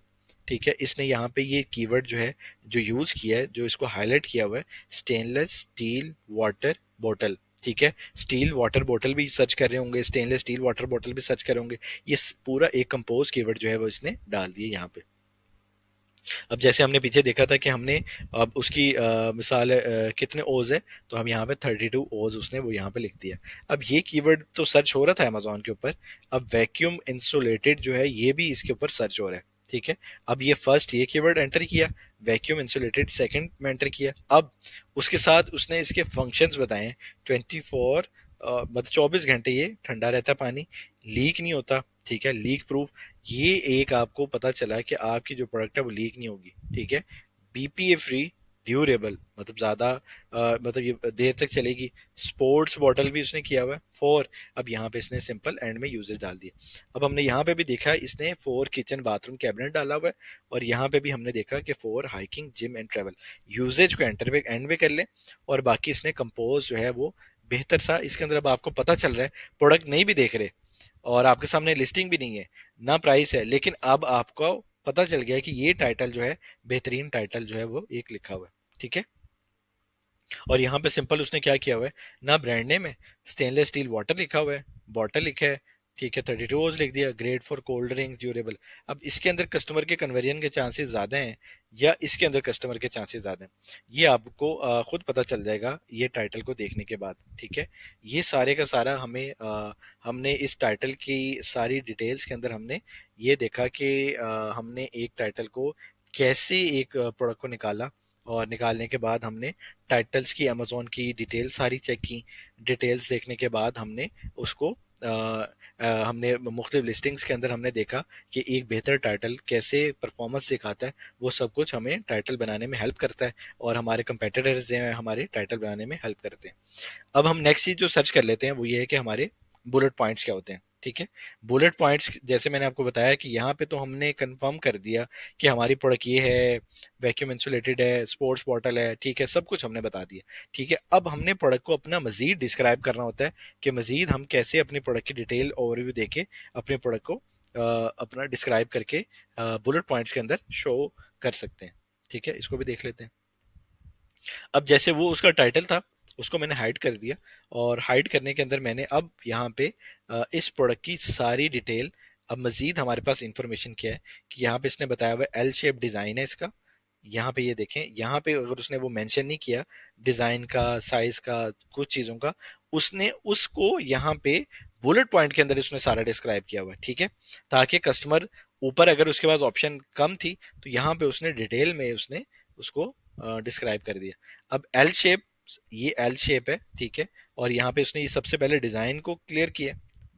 ठीक है। इसने यहाँ पे ये कीवर्ड जो है जो यूज किया है, जो इसको हाईलाइट किया हुआ है, स्टेनलेस स्टील वाटर बॉटल, ठीक है। स्टील वाटर बॉटल भी सर्च कर रहे होंगे, स्टेनलेस स्टील वाटर बॉटल भी सर्च कर रहे होंगे। ये पूरा एक कंपोज कीवर्ड जो है वो इसने डाल दिया यहाँ पे। अब जैसे हमने पीछे देखा था कि हमने अब उसकी मिसाल कितने ओज है, तो हम यहाँ पे 32 ओज उसने वो यहाँ पे लिख दिया। अब ये कीवर्ड तो सर्च हो रहा था अमेजोन के ऊपर, अब वैक्यूम इंसुलेटेड जो है ये भी इसके ऊपर सर्च हो रहा है, ठीक है। अब ये फर्स्ट ये कीवर्ड एंटर किया, वैक्यूम इंसुलेटेड सेकंड में एंटर किया। अब उसके साथ उसने इसके फंक्शंस बताए, 24 मतलब 24 घंटे ये ठंडा रहता है पानी, लीक नहीं होता, ठीक है, लीक प्रूफ। ये एक आपको पता चला कि आपकी जो प्रोडक्ट है वो लीक नहीं होगी, ठीक है। BPA फ्री, ड्यूरेबल, मतलब ज्यादा मतलब ये देर तक चलेगी। स्पोर्ट्स बॉटल भी उसने किया हुआ है, फॉर, अब यहाँ पे इसने सिंपल एंड में यूजेज डाल दिए। अब हमने यहाँ पे भी देखा इसने फॉर किचन बाथरूम कैबिनेट डाला हुआ है, और यहाँ पे भी हमने देखा कि for hiking gym and travel. Usages को एंटर पे एंड में कर ले, और बाकी इसने कंपोज जो है वो बेहतर सा इसके अंदर। अब आपको पता चल रहा है, प्रोडक्ट नहीं भी देख रहे और आपके सामने लिस्टिंग भी नहीं है, ना प्राइस है, लेकिन अब आपको पता चल गया है कि ये टाइटल जो है बेहतरीन टाइटल जो है वो एक लिखा हुआ है, ठीक है। और यहाँ पे सिंपल उसने क्या किया हुआ है, ना ब्रांड नेम है, स्टेनलेस स्टील वाटर लिखा हुआ है, बॉटल लिखा है, ठीक है, 32 ओज लिख दिया, grade for cold drink, durable. अब इसके अंदर कस्टमर के कन्वर्जन के चांसेस ज्यादा हैं या इसके अंदर कस्टमर के चांसेस ज्यादा हैं, ये आपको खुद पता चल जाएगा ये टाइटल को देखने के बाद, ठीक है। ये सारे का सारा हमें हमने इस टाइटल की सारी डिटेल्स के अंदर हमने ये देखा कि हमने एक टाइटल को कैसे एक प्रोडक्ट को निकाला, और निकालने के बाद हमने टाइटल्स की, अमेजोन की डिटेल सारी चेक की। डिटेल्स देखने के बाद हमने उसको हमने मुख्तलिफ लिस्टिंग्स के अंदर हमने देखा कि एक बेहतर टाइटल कैसे परफॉर्मेंस दिखाता है, वो सब कुछ हमें टाइटल बनाने में हेल्प करता है, और हमारे कंपेटिटर्स जो हैं हमारे टाइटल बनाने में हेल्प करते हैं। अब हम नेक्स्ट चीज जो सर्च कर लेते हैं वो ये है कि हमारे बुलेट पॉइंट्स क्या होते हैं, ठीक है। बुलेट पॉइंट्स जैसे मैंने आपको बताया कि यहाँ पे तो हमने कंफर्म कर दिया कि हमारी प्रोडक्ट ये है, वैक्यूम इंसुलेटेड है, स्पोर्ट्स बॉटल है, ठीक है, सब कुछ हमने बता दिया, ठीक है। अब हमने प्रोडक्ट को अपना मजीद डिस्क्राइब करना होता है कि मजीद हम कैसे अपनी प्रोडक्ट की डिटेल ओवरव्यू देके अपने प्रोडक्ट को अपना डिस्क्राइब करके बुलेट पॉइंट्स के अंदर शो कर सकते हैं, ठीक है। इसको भी देख लेते हैं। अब जैसे वो उसका टाइटल था उसको मैंने हाइड कर दिया, और हाइड करने के अंदर मैंने अब यहाँ पे इस प्रोडक्ट की सारी डिटेल, अब मजीद हमारे पास इंफॉर्मेशन क्या है कि यहाँ पे इसने बताया हुआ एल शेप डिजाइन है इसका। यहाँ पे ये देखें, यहाँ पे अगर उसने वो मेंशन नहीं किया डिजाइन का, साइज का, कुछ चीजों का, उसने उसको यहाँ पे बुलेट पॉइंट के अंदर उसने सारा डिस्क्राइब किया हुआ है, ठीक है। ताकि कस्टमर ऊपर अगर उसके पास ऑप्शन कम थी तो यहाँ पे उसने डिटेल में उसने उसको डिस्क्राइब कर दिया। अब एल शेप, ये एल शेप है, ठीक है, और यहाँ पे उसने ये सबसे पहले डिजाइन को क्लियर किया।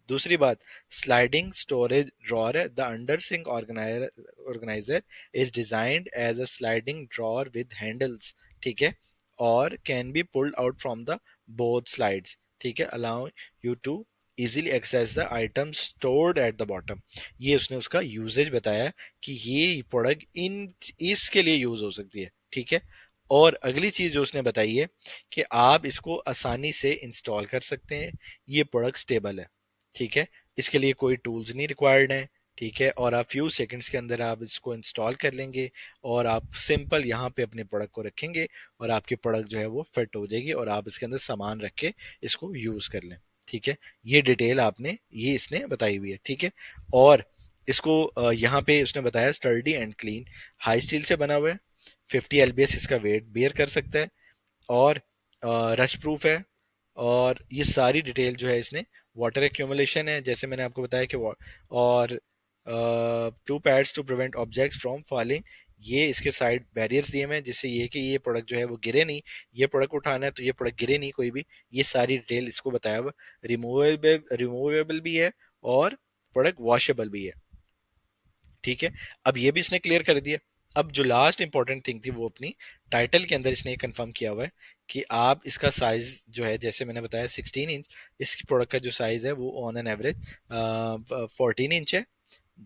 दूसरी बात, स्लाइडिंग स्टोरेज ड्रॉर है, the undersink organiser is designed as a sliding drawer with handles, ठीक है, और can be pulled out from the both slides, ठीक है, allow you to easily access the item stored at the bottom. ये उसने उसका usage बताया कि ये प्रोडक्ट इन इसके लिए यूज हो सकती है, ठीक है। और अगली चीज जो उसने बताई है कि आप इसको आसानी से इंस्टॉल कर सकते हैं, ये प्रोडक्ट स्टेबल है, ठीक है, इसके लिए कोई टूल्स नहीं रिक्वायर्ड है, ठीक है, और आप फ्यू सेकंड्स के अंदर आप इसको इंस्टॉल कर लेंगे और आप सिंपल यहाँ पे अपने प्रोडक्ट को रखेंगे और आपकी प्रोडक्ट जो है वो फिट हो जाएगी और आप इसके अंदर सामान रख के इसको यूज कर लें, ठीक है। ये डिटेल आपने ये इसने बताई हुई है, ठीक है। और इसको यहाँ पे उसने बताया sturdy and clean, high steel से बना हुआ है, 50 LBS इसका वेट बियर कर सकता है, और रश प्रूफ है, और ये सारी डिटेल जो है इसने, वाटर एक्यूमुलेशन है जैसे मैंने आपको बताया कि और two pads to prevent objects from falling, ये इसके साइड बैरियर्स दिए हुए हैं जिससे ये कि ये प्रोडक्ट जो है वो गिरे नहीं, ये प्रोडक्ट उठाना है तो ये प्रोडक्ट गिरे नहीं कोई भी, ये सारी डिटेल इसको बताया हुआ। रिमूवेबल रिमूवेबल भी है और प्रोडक्ट वॉशेबल भी है, ठीक है। अब ये भी इसने क्लियर कर दिया। अब जो लास्ट इंपॉर्टेंट थिंग थी वो अपनी टाइटल के अंदर इसने कंफर्म किया हुआ है कि आप इसका साइज जो है जैसे मैंने बताया 16 इंच, इस प्रोडक्ट का जो साइज है वो ऑन एन एवरेज 14 इंच है,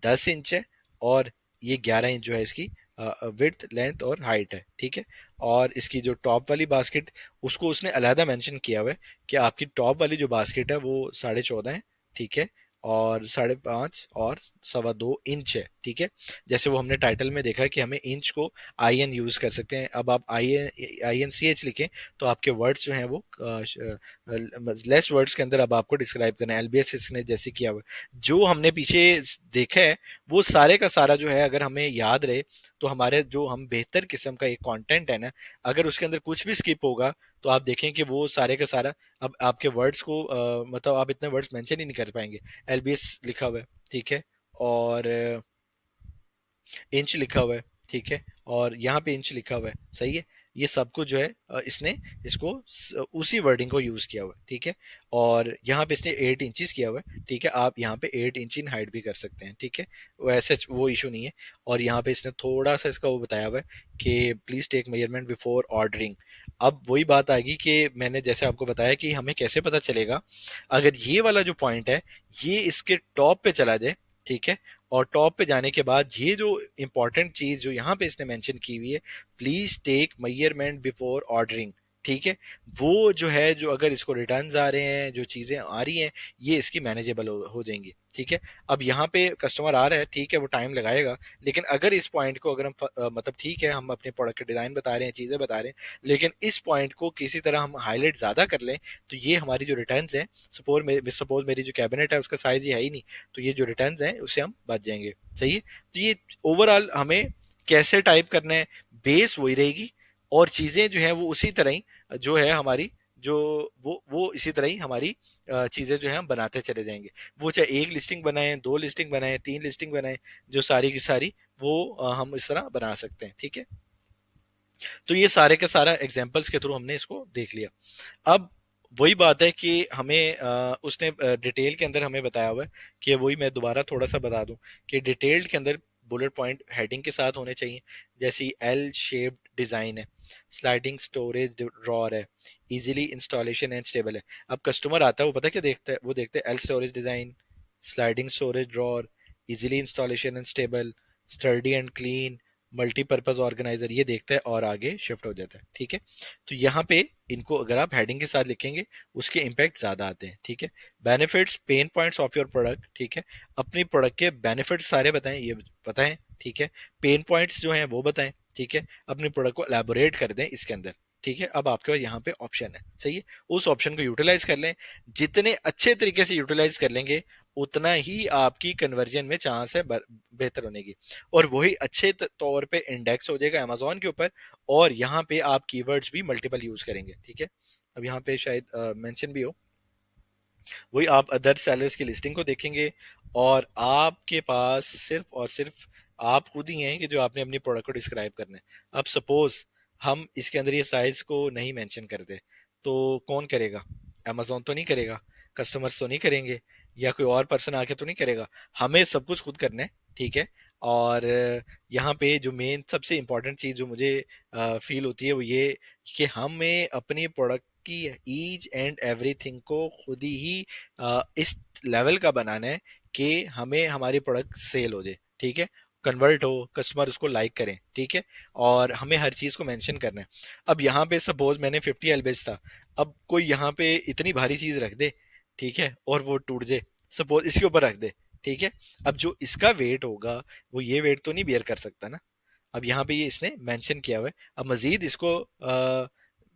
10 इंच है, और ये 11 इंच जो है इसकी विड्थ लेंथ और हाइट है, ठीक है। और इसकी जो टॉप वाली बास्केट, उसको उसने अलहदा मेंशन किया हुआ है कि आपकी टॉप वाली जो बास्केट है वो 14.5 है, ठीक है, और 5.5 और 2.25 इंच है, ठीक है। जैसे वो हमने टाइटल में देखा कि हमें इंच को IN यूज कर सकते हैं, अब आप INCH लिखें तो आपके वर्ड्स जो हैं वो लेस वर्ड्स के अंदर अब आपको डिस्क्राइब करना है, LBS इसने जैसे किया हुआ है। जो हमने पीछे देखा है वो सारे का सारा जो है अगर हमें याद रहे तो हमारे जो हम बेहतर किस्म का एक कंटेंट है ना, अगर उसके अंदर कुछ भी स्किप होगा तो आप देखें कि वो सारे का सारा अब आपके वर्ड्स को मतलब आप इतने वर्ड्स मेंशन ही नहीं कर पाएंगे। LBS लिखा हुआ है, ठीक है, और इंच लिखा हुआ है, ठीक है, और यहाँ पे इंच लिखा हुआ है, सही है। ये सब कुछ जो है इसने इसको उसी वर्डिंग को यूज किया हुआ है, ठीक है। और यहाँ पे इसने 8 इंचज किया हुआ है, ठीक है, आप यहाँ पे 8 इंच इन हाइट भी कर सकते हैं, ठीक है, वैसे वो इशू नहीं है। और यहाँ पे इसने थोड़ा सा इसका वो बताया हुआ है कि please take measurement before ordering. अब वही बात आएगी कि मैंने जैसे आपको बताया कि हमें कैसे पता चलेगा, अगर ये वाला जो पॉइंट है ये इसके टॉप पे चला जाए, ठीक है, और टॉप पे जाने के बाद ये जो इंपॉर्टेंट चीज जो यहाँ पे इसने मेंशन की हुई है, please take measurement before ordering, ठीक है, वो जो है जो अगर इसको रिटर्न्स आ रहे हैं, जो चीजें आ रही हैं, ये इसकी मैनेजेबल हो जाएंगी, ठीक है। अब यहाँ पे कस्टमर आ रहा है, ठीक है, वो टाइम लगाएगा, लेकिन अगर इस पॉइंट को अगर हम मतलब ठीक है हम अपने प्रोडक्ट के डिजाइन बता रहे हैं, चीजें बता रहे हैं, लेकिन इस पॉइंट को किसी तरह हम हाईलाइट ज्यादा कर लें तो ये हमारी जो रिटर्न्स हैं, सपोज मेरी जो कैबिनेट है उसका साइज ही है ही नहीं, तो ये जो रिटर्न्स हैं उससे हम बच जाएंगे, सही है। तो ये ओवरऑल हमें कैसे टाइप करना है, बेस वही रहेगी, और चीजें जो है वो उसी तरह ही जो है हमारी जो वो इसी तरह ही हमारी चीजें जो है हम बनाते चले जाएंगे। वो चाहे एक लिस्टिंग बनाए, दो लिस्टिंग बनाए, तीन लिस्टिंग बनाए, जो सारी की सारी वो हम इस तरह बना सकते हैं, ठीक है। तो ये सारे के सारा एग्जांपल्स के थ्रू हमने इसको देख लिया। अब वही बात है कि हमें उसने डिटेल के अंदर हमें बताया हुआ है कि वही मैं दोबारा थोड़ा सा बता दूं कि डिटेल्ड के अंदर बुलेट पॉइंट हेडिंग के साथ होने चाहिए, जैसे एल शेप्ड डिजाइन है, स्लाइडिंग स्टोरेज ड्रॉर है, इजीली इंस्टॉलेशन एंड स्टेबल है। अब कस्टमर आता है वो पता क्या देखता है, वो देखते हैं L storage design, sliding storage drawer, easily installation and stable, sturdy and clean, multipurpose organiser, ये देखता है और आगे शिफ्ट हो जाता है, ठीक है। तो यहाँ पे इनको अगर आप हेडिंग के साथ लिखेंगे उसके इम्पैक्ट ज्यादा आते हैं, ठीक है। Benefits pen points of your product, ठीक है, अपनी प्रोडक्ट के बेनिफिट्स सारे बताएं, ये बताएं, ठीक है, पेन पॉइंट्स जो हैं वो बताएं, ठीक है, अपनी प्रोडक्ट को एलाबोरेट कर दें इसके अंदर, ठीक है। अब आपके पास यहाँ पे ऑप्शन है, सही है, उस ऑप्शन को यूटिलाइज कर लें, जितने अच्छे तरीके से यूटिलाइज कर लेंगे उतना ही आपकी कन्वर्जन में चांस है बेहतर होने की, और वही अच्छे तौर पे इंडेक्स हो जाएगा अमेजोन के ऊपर, और यहाँ पे आप कीवर्ड्स भी मल्टीपल यूज करेंगे, ठीक है। अब यहाँ पे शायद मेंशन भी हो, वही आप अदर सेलर्स की लिस्टिंग को देखेंगे और आपके पास सिर्फ और सिर्फ आप खुद ही हैं कि जो आपने अपनी प्रोडक्ट को डिस्क्राइब करना है। अब सपोज हम इसके अंदर ये साइज को नहीं मेंशन करते, तो कौन करेगा? अमेजोन तो नहीं करेगा, कस्टमर्स तो नहीं करेंगे, या कोई और पर्सन आके तो नहीं करेगा। हमें सब कुछ खुद करना है, ठीक है। और यहाँ पे जो मेन सबसे इम्पोर्टेंट चीज़ जो मुझे फील होती है वो ये कि हमें अपनी प्रोडक्ट की ईच एंड एवरीथिंग को खुद ही इस लेवल का बनाना है कि हमें हमारी प्रोडक्ट सेल हो जाए, ठीक है, कन्वर्ट हो, कस्टमर उसको लाइक करें, ठीक है। और हमें हर चीज़ को मेंशन करना है। अब यहाँ पे सपोज मैंने 50 एलबेज था, अब कोई यहाँ पे इतनी भारी चीज़ रख दे, ठीक है, और वो टूट जाए, सपोज इसके ऊपर रख दे, ठीक है। अब जो इसका वेट होगा वो ये वेट तो नहीं बियर कर सकता ना। अब यहाँ पे ये इसने मेंशन किया हुआ है। अब मजीद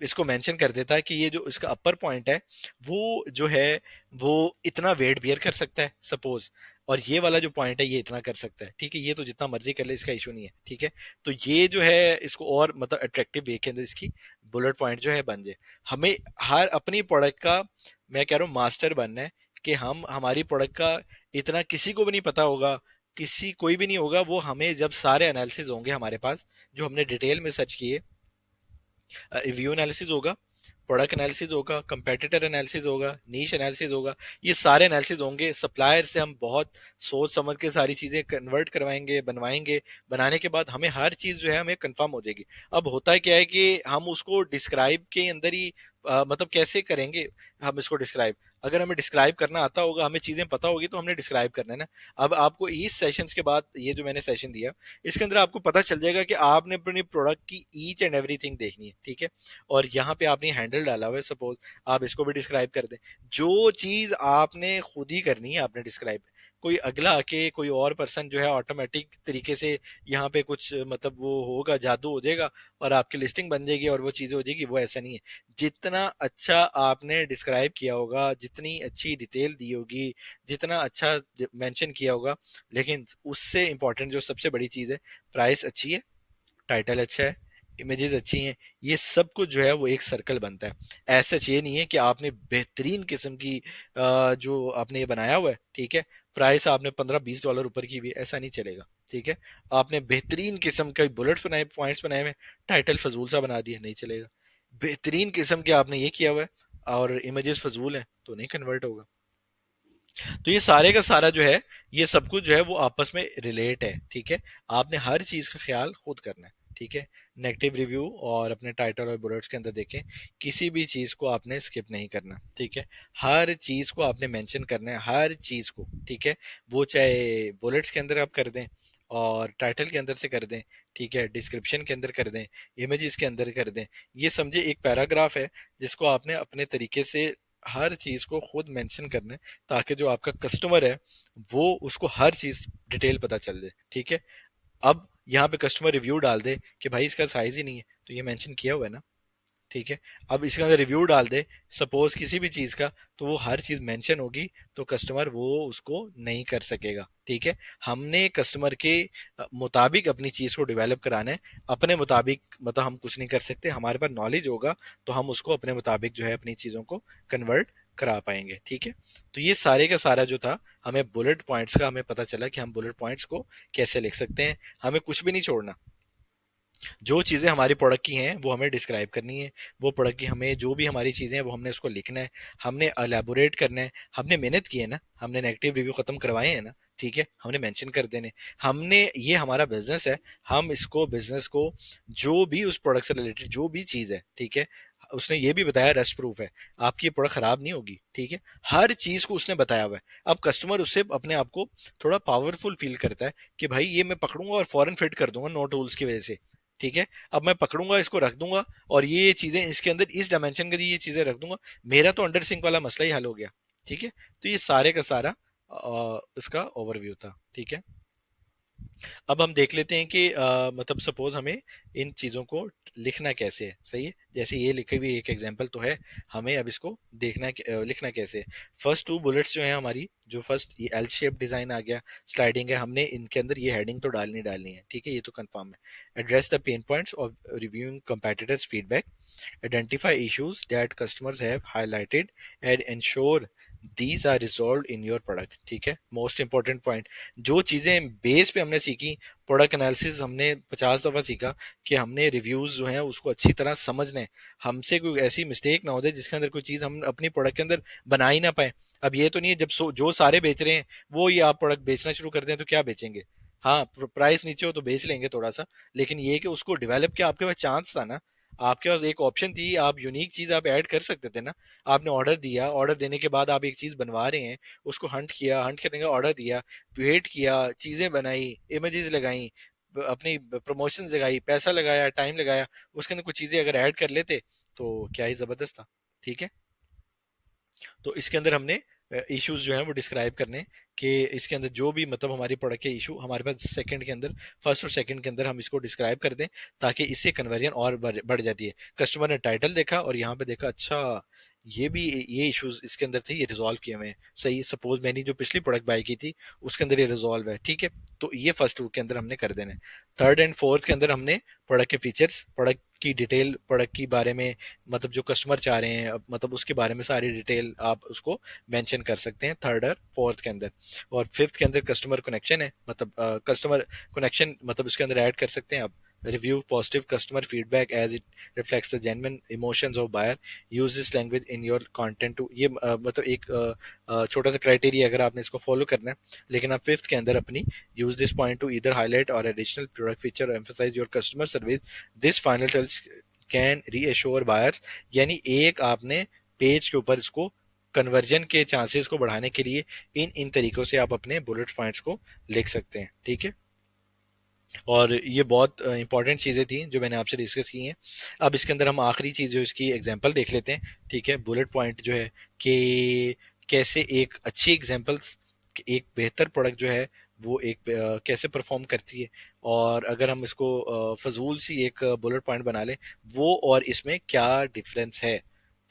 इसको मेंशन कर देता है कि ये जो इसका अपर पॉइंट है वो जो है वो इतना वेट बियर कर सकता है सपोज, और ये वाला जो पॉइंट है ये इतना कर सकता है, ठीक है। ये तो जितना मर्जी कर ले, इसका इशू नहीं है, ठीक है। तो ये जो है इसको और मतलब अट्रैक्टिव वे के अंदर इसकी बुलेट पॉइंट जो है बन जाए। हमें हर अपनी प्रोडक्ट का, मैं कह रहा हूँ, मास्टर बनना है कि हम हमारी प्रोडक्ट का इतना किसी को भी नहीं पता होगा, किसी कोई भी नहीं होगा। वो हमें जब सारे एनालिसिस होंगे हमारे पास जो हमने डिटेल में सर्च किए, रिव्यू एनालिसिस होगा, प्रोडक्ट एनालिसिस होगा, कंपेटिटर एनालिसिस होगा, नीश एनालिसिस होगा, ये सारे एनालिसिस होंगे। सप्लायर से हम बहुत सोच समझ के सारी चीज़ें कन्वर्ट करवाएंगे, बनवाएंगे। बनाने के बाद हमें हर चीज़ जो है हमें कंफर्म हो जाएगी। अब होता क्या है कि हम उसको डिस्क्राइब के अंदर ही मतलब कैसे करेंगे हम इसको डिस्क्राइब? अगर हमें डिस्क्राइब करना आता होगा, हमें चीज़ें पता होगी, तो हमने डिस्क्राइब करना है ना। अब आपको इस सेशंस के बाद, ये जो मैंने सेशन दिया, इसके अंदर आपको पता चल जाएगा कि आपने अपनी प्रोडक्ट की ईच एंड एवरीथिंग देखनी है, ठीक है। और यहाँ पे आपने हैंडल डाला हुआ है, सपोज आप इसको भी डिस्क्राइब कर दें। जो चीज आपने खुद ही करनी है आपने डिस्क्राइब, कोई अगला आके कोई और पर्सन जो है ऑटोमेटिक तरीके से यहाँ पे कुछ मतलब वो होगा, जादू हो जाएगा और आपकी लिस्टिंग बन जाएगी और वो चीजें हो जाएगी, वो ऐसा नहीं है। जितना अच्छा आपने डिस्क्राइब किया होगा, जितनी अच्छी डिटेल दी होगी, जितना अच्छा मेंशन किया होगा, लेकिन उससे इंपॉर्टेंट जो सबसे बड़ी चीज है, प्राइस अच्छी है, टाइटल अच्छा है, इमेजेस अच्छी हैं, ये सब कुछ जो है वो एक सर्कल बनता है। ऐसा ये नहीं है कि आपने बेहतरीन किस्म की जो आपने ये बनाया हुआ है, ठीक है, प्राइस आपने $15-20 ऊपर की भी, ऐसा नहीं चलेगा, ठीक है। आपने बेहतरीन किस्म के बुलेट्स बनाए, पॉइंट्स बनाए हुए, टाइटल फजूल सा बना दिया, नहीं चलेगा। बेहतरीन किस्म के आपने ये किया हुआ है और इमेजेस फजूल हैं, तो नहीं कन्वर्ट होगा। तो ये सारे का सारा जो है, ये सब कुछ जो है वो आपस में रिलेट है, ठीक है। आपने हर चीज का ख्याल खुद करना है, ठीक है। नेगेटिव रिव्यू और अपने टाइटल और बुलेट्स के अंदर देखें, किसी भी चीज को आपने स्किप नहीं करना, ठीक है। हर चीज को आपने मेंशन करना है, हर चीज को, ठीक है। वो चाहे बुलेट्स के अंदर आप कर दें, और टाइटल के अंदर से कर दें, ठीक है, डिस्क्रिप्शन के अंदर कर दें, इमेजेस के अंदर कर दें। ये समझे एक पैराग्राफ है जिसको आपने अपने तरीके से हर चीज को खुद मेंशन करना है, ताकि जो आपका कस्टमर है वो उसको हर चीज डिटेल पता चल जाए, ठीक है। अब यहाँ पे कस्टमर रिव्यू डाल दे कि भाई इसका साइज ही नहीं है, तो ये मेंशन किया हुआ है ना, ठीक है। अब इसके अंदर रिव्यू डाल दे सपोज किसी भी चीज का, तो वो हर चीज मेंशन होगी, तो कस्टमर वो उसको नहीं कर सकेगा, ठीक है। हमने कस्टमर के मुताबिक अपनी चीज को डेवलप कराना है। अपने मुताबिक मतलब हम कुछ नहीं कर सकते, हमारे पास नॉलेज होगा तो हम उसको अपने मुताबिक जो है अपनी चीजों को कन्वर्ट करा पाएंगे, ठीक है। तो ये सारे का सारा जो था, हमें बुलेट पॉइंट्स का हमें पता चला कि हम बुलेट पॉइंट्स को कैसे लिख सकते हैं। हमें कुछ भी नहीं छोड़ना, जो चीज़ें हमारी प्रोडक्ट की हैं वो हमें डिस्क्राइब करनी है। वो प्रोडक्ट की हमें जो भी हमारी चीज़ें हैं वो हमने उसको लिखना है, हमने एलैबोरेट करना है। हमने मेहनत की है ना, हमने नेगेटिव रिव्यू खत्म करवाए हैं ना, ठीक है, हमने मेंशन कर देने। हमने, ये हमारा बिजनेस है, हम इसको बिजनेस को जो भी उस प्रोडक्ट से रिलेटेड जो भी चीज़ है, ठीक है, उसने ये भी बताया रस्ट प्रूफ है, आपकी प्रोडक्ट खराब नहीं होगी, ठीक है। हर चीज को उसने बताया हुआ है। अब कस्टमर उससे अपने आप को थोड़ा पावरफुल फील करता है कि भाई ये मैं पकड़ूंगा और फॉरन फिट कर दूंगा नो टूल्स की वजह से, ठीक है। अब मैं पकड़ूंगा, इसको रख दूंगा और ये चीजें इसके अंदर इस डायमेंशन के लिए ये चीजें रख दूंगा, मेरा तो अंडर सिंक वाला मसला ही हल हो गया, ठीक है। तो ये सारे का सारा इसका ओवरव्यू था, ठीक है। अब हम देख लेते हैं कि मतलब सपोज हमें इन चीज़ों को लिखना कैसे है, सही है। जैसे ये लिखी हुई एक एग्जांपल तो है, हमें अब इसको लिखना कैसे है। फर्स्ट टू बुलेट्स जो है हमारी, जो फर्स्ट ये एल शेप डिजाइन आ गया, स्लाइडिंग है, हमने इनके अंदर ये हेडिंग तो डालनी है, ठीक है, ये तो कंफर्म है। Address the pen points of reviewing competitors feedback, identify issues that customers have highlighted and ensure these are resolve in your product. ठीक है, मोस्ट इंपॉर्टेंट पॉइंट, जो चीजें बेस पे हमने सीखी, प्रोडक्ट एनालिसिस हमने 50 दफा सीखा कि हमने रिव्यूज जो हैं उसको अच्छी तरह समझने, हमसे कोई ऐसी मिस्टेक ना हो जाए जिसके अंदर कोई चीज हम अपनी प्रोडक्ट के अंदर बना ही ना पाए। अब ये तो नहीं है जब जो सारे बेच रहे हैं वो ये आप प्रोडक्ट बेचना शुरू कर दें तो क्या बेचेंगे। हाँ, प्राइस नीचे हो तो बेच लेंगे थोड़ा सा, लेकिन ये कि उसको डेवलप किया, आपके पास चांस था ना, आपके पास एक ऑप्शन थी, आप यूनिक चीज आप ऐड कर सकते थे ना। आपने ऑर्डर दिया, ऑर्डर देने के बाद आप एक चीज बनवा रहे हैं, उसको हंट किया, हंट करने का ऑर्डर दिया, वेट किया, चीजें बनाई, इमेजेस लगाई, अपनी प्रमोशन लगाई, पैसा लगाया, टाइम लगाया, उसके अंदर कुछ चीजें अगर ऐड कर लेते तो क्या ही जबरदस्त था। ठीक है, तो इसके अंदर हमने इश्यूज जो हैं वो डिस्क्राइब करने, कि इसके अंदर जो भी मतलब हमारी प्रोडक्ट के इशू हमारे पास सेकंड के अंदर, फर्स्ट और सेकंड के अंदर हम इसको डिस्क्राइब कर दें, ताकि इससे कन्वर्जन और बढ़ जाती है। कस्टमर ने टाइटल देखा और यहाँ पे देखा अच्छा ये भी, ये इश्यूज इसके अंदर थे, ये रिजॉल्व किए हुए हैं। सही, सपोज मैंने जो पिछली प्रोडक्ट बाय की थी उसके अंदर ये रिजॉल्व है। ठीक है, तो ये फर्स्ट टू के अंदर हमने कर देना है। थर्ड एंड फोर्थ के अंदर हमने प्रोडक्ट के फीचर्स, प्रोडक्ट की डिटेल, प्रोडक्ट के बारे में, मतलब जो कस्टमर चाह रहे हैं मतलब उसके बारे में सारी डिटेल आप उसको मेंशन कर सकते हैं थर्ड और फोर्थ के अंदर। और फिफ्थ के अंदर कस्टमर कनेक्शन है, मतलब कस्टमर कनेक्शन मतलब उसके अंदर ऐड कर सकते हैं आप, review positive customer feedback as it reflects the genuine emotions of buyer, use this language in your content to, ये मतलब एक छोटा सा क्राइटेरिया अगर आपने इसको फॉलो करना है। लेकिन आप फिफ्थ के अंदर अपनी, use this point to either highlight or additional product feature or emphasize your customer service, this final can reassure buyers, यानी एक आपने पेज के ऊपर इसको कन्वर्जन के चांसेस को बढ़ाने के लिए इन इन तरीकों से आप अपने बुलेट पॉइंट्स को लिख सकते हैं। ठीक है, और ये बहुत इंपॉर्टेंट चीज़ें थी जो मैंने आपसे डिस्कस की हैं। अब इसके अंदर हम आखिरी चीज़ जो इसकी एग्जांपल देख लेते हैं। ठीक है, बुलेट पॉइंट जो है कि कैसे एक अच्छी एग्जांपल्स, एक बेहतर प्रोडक्ट जो है वो एक कैसे परफॉर्म करती है, और अगर हम इसको फजूल सी एक बुलेट पॉइंट बना लें वो और इसमें क्या डिफरेंस है।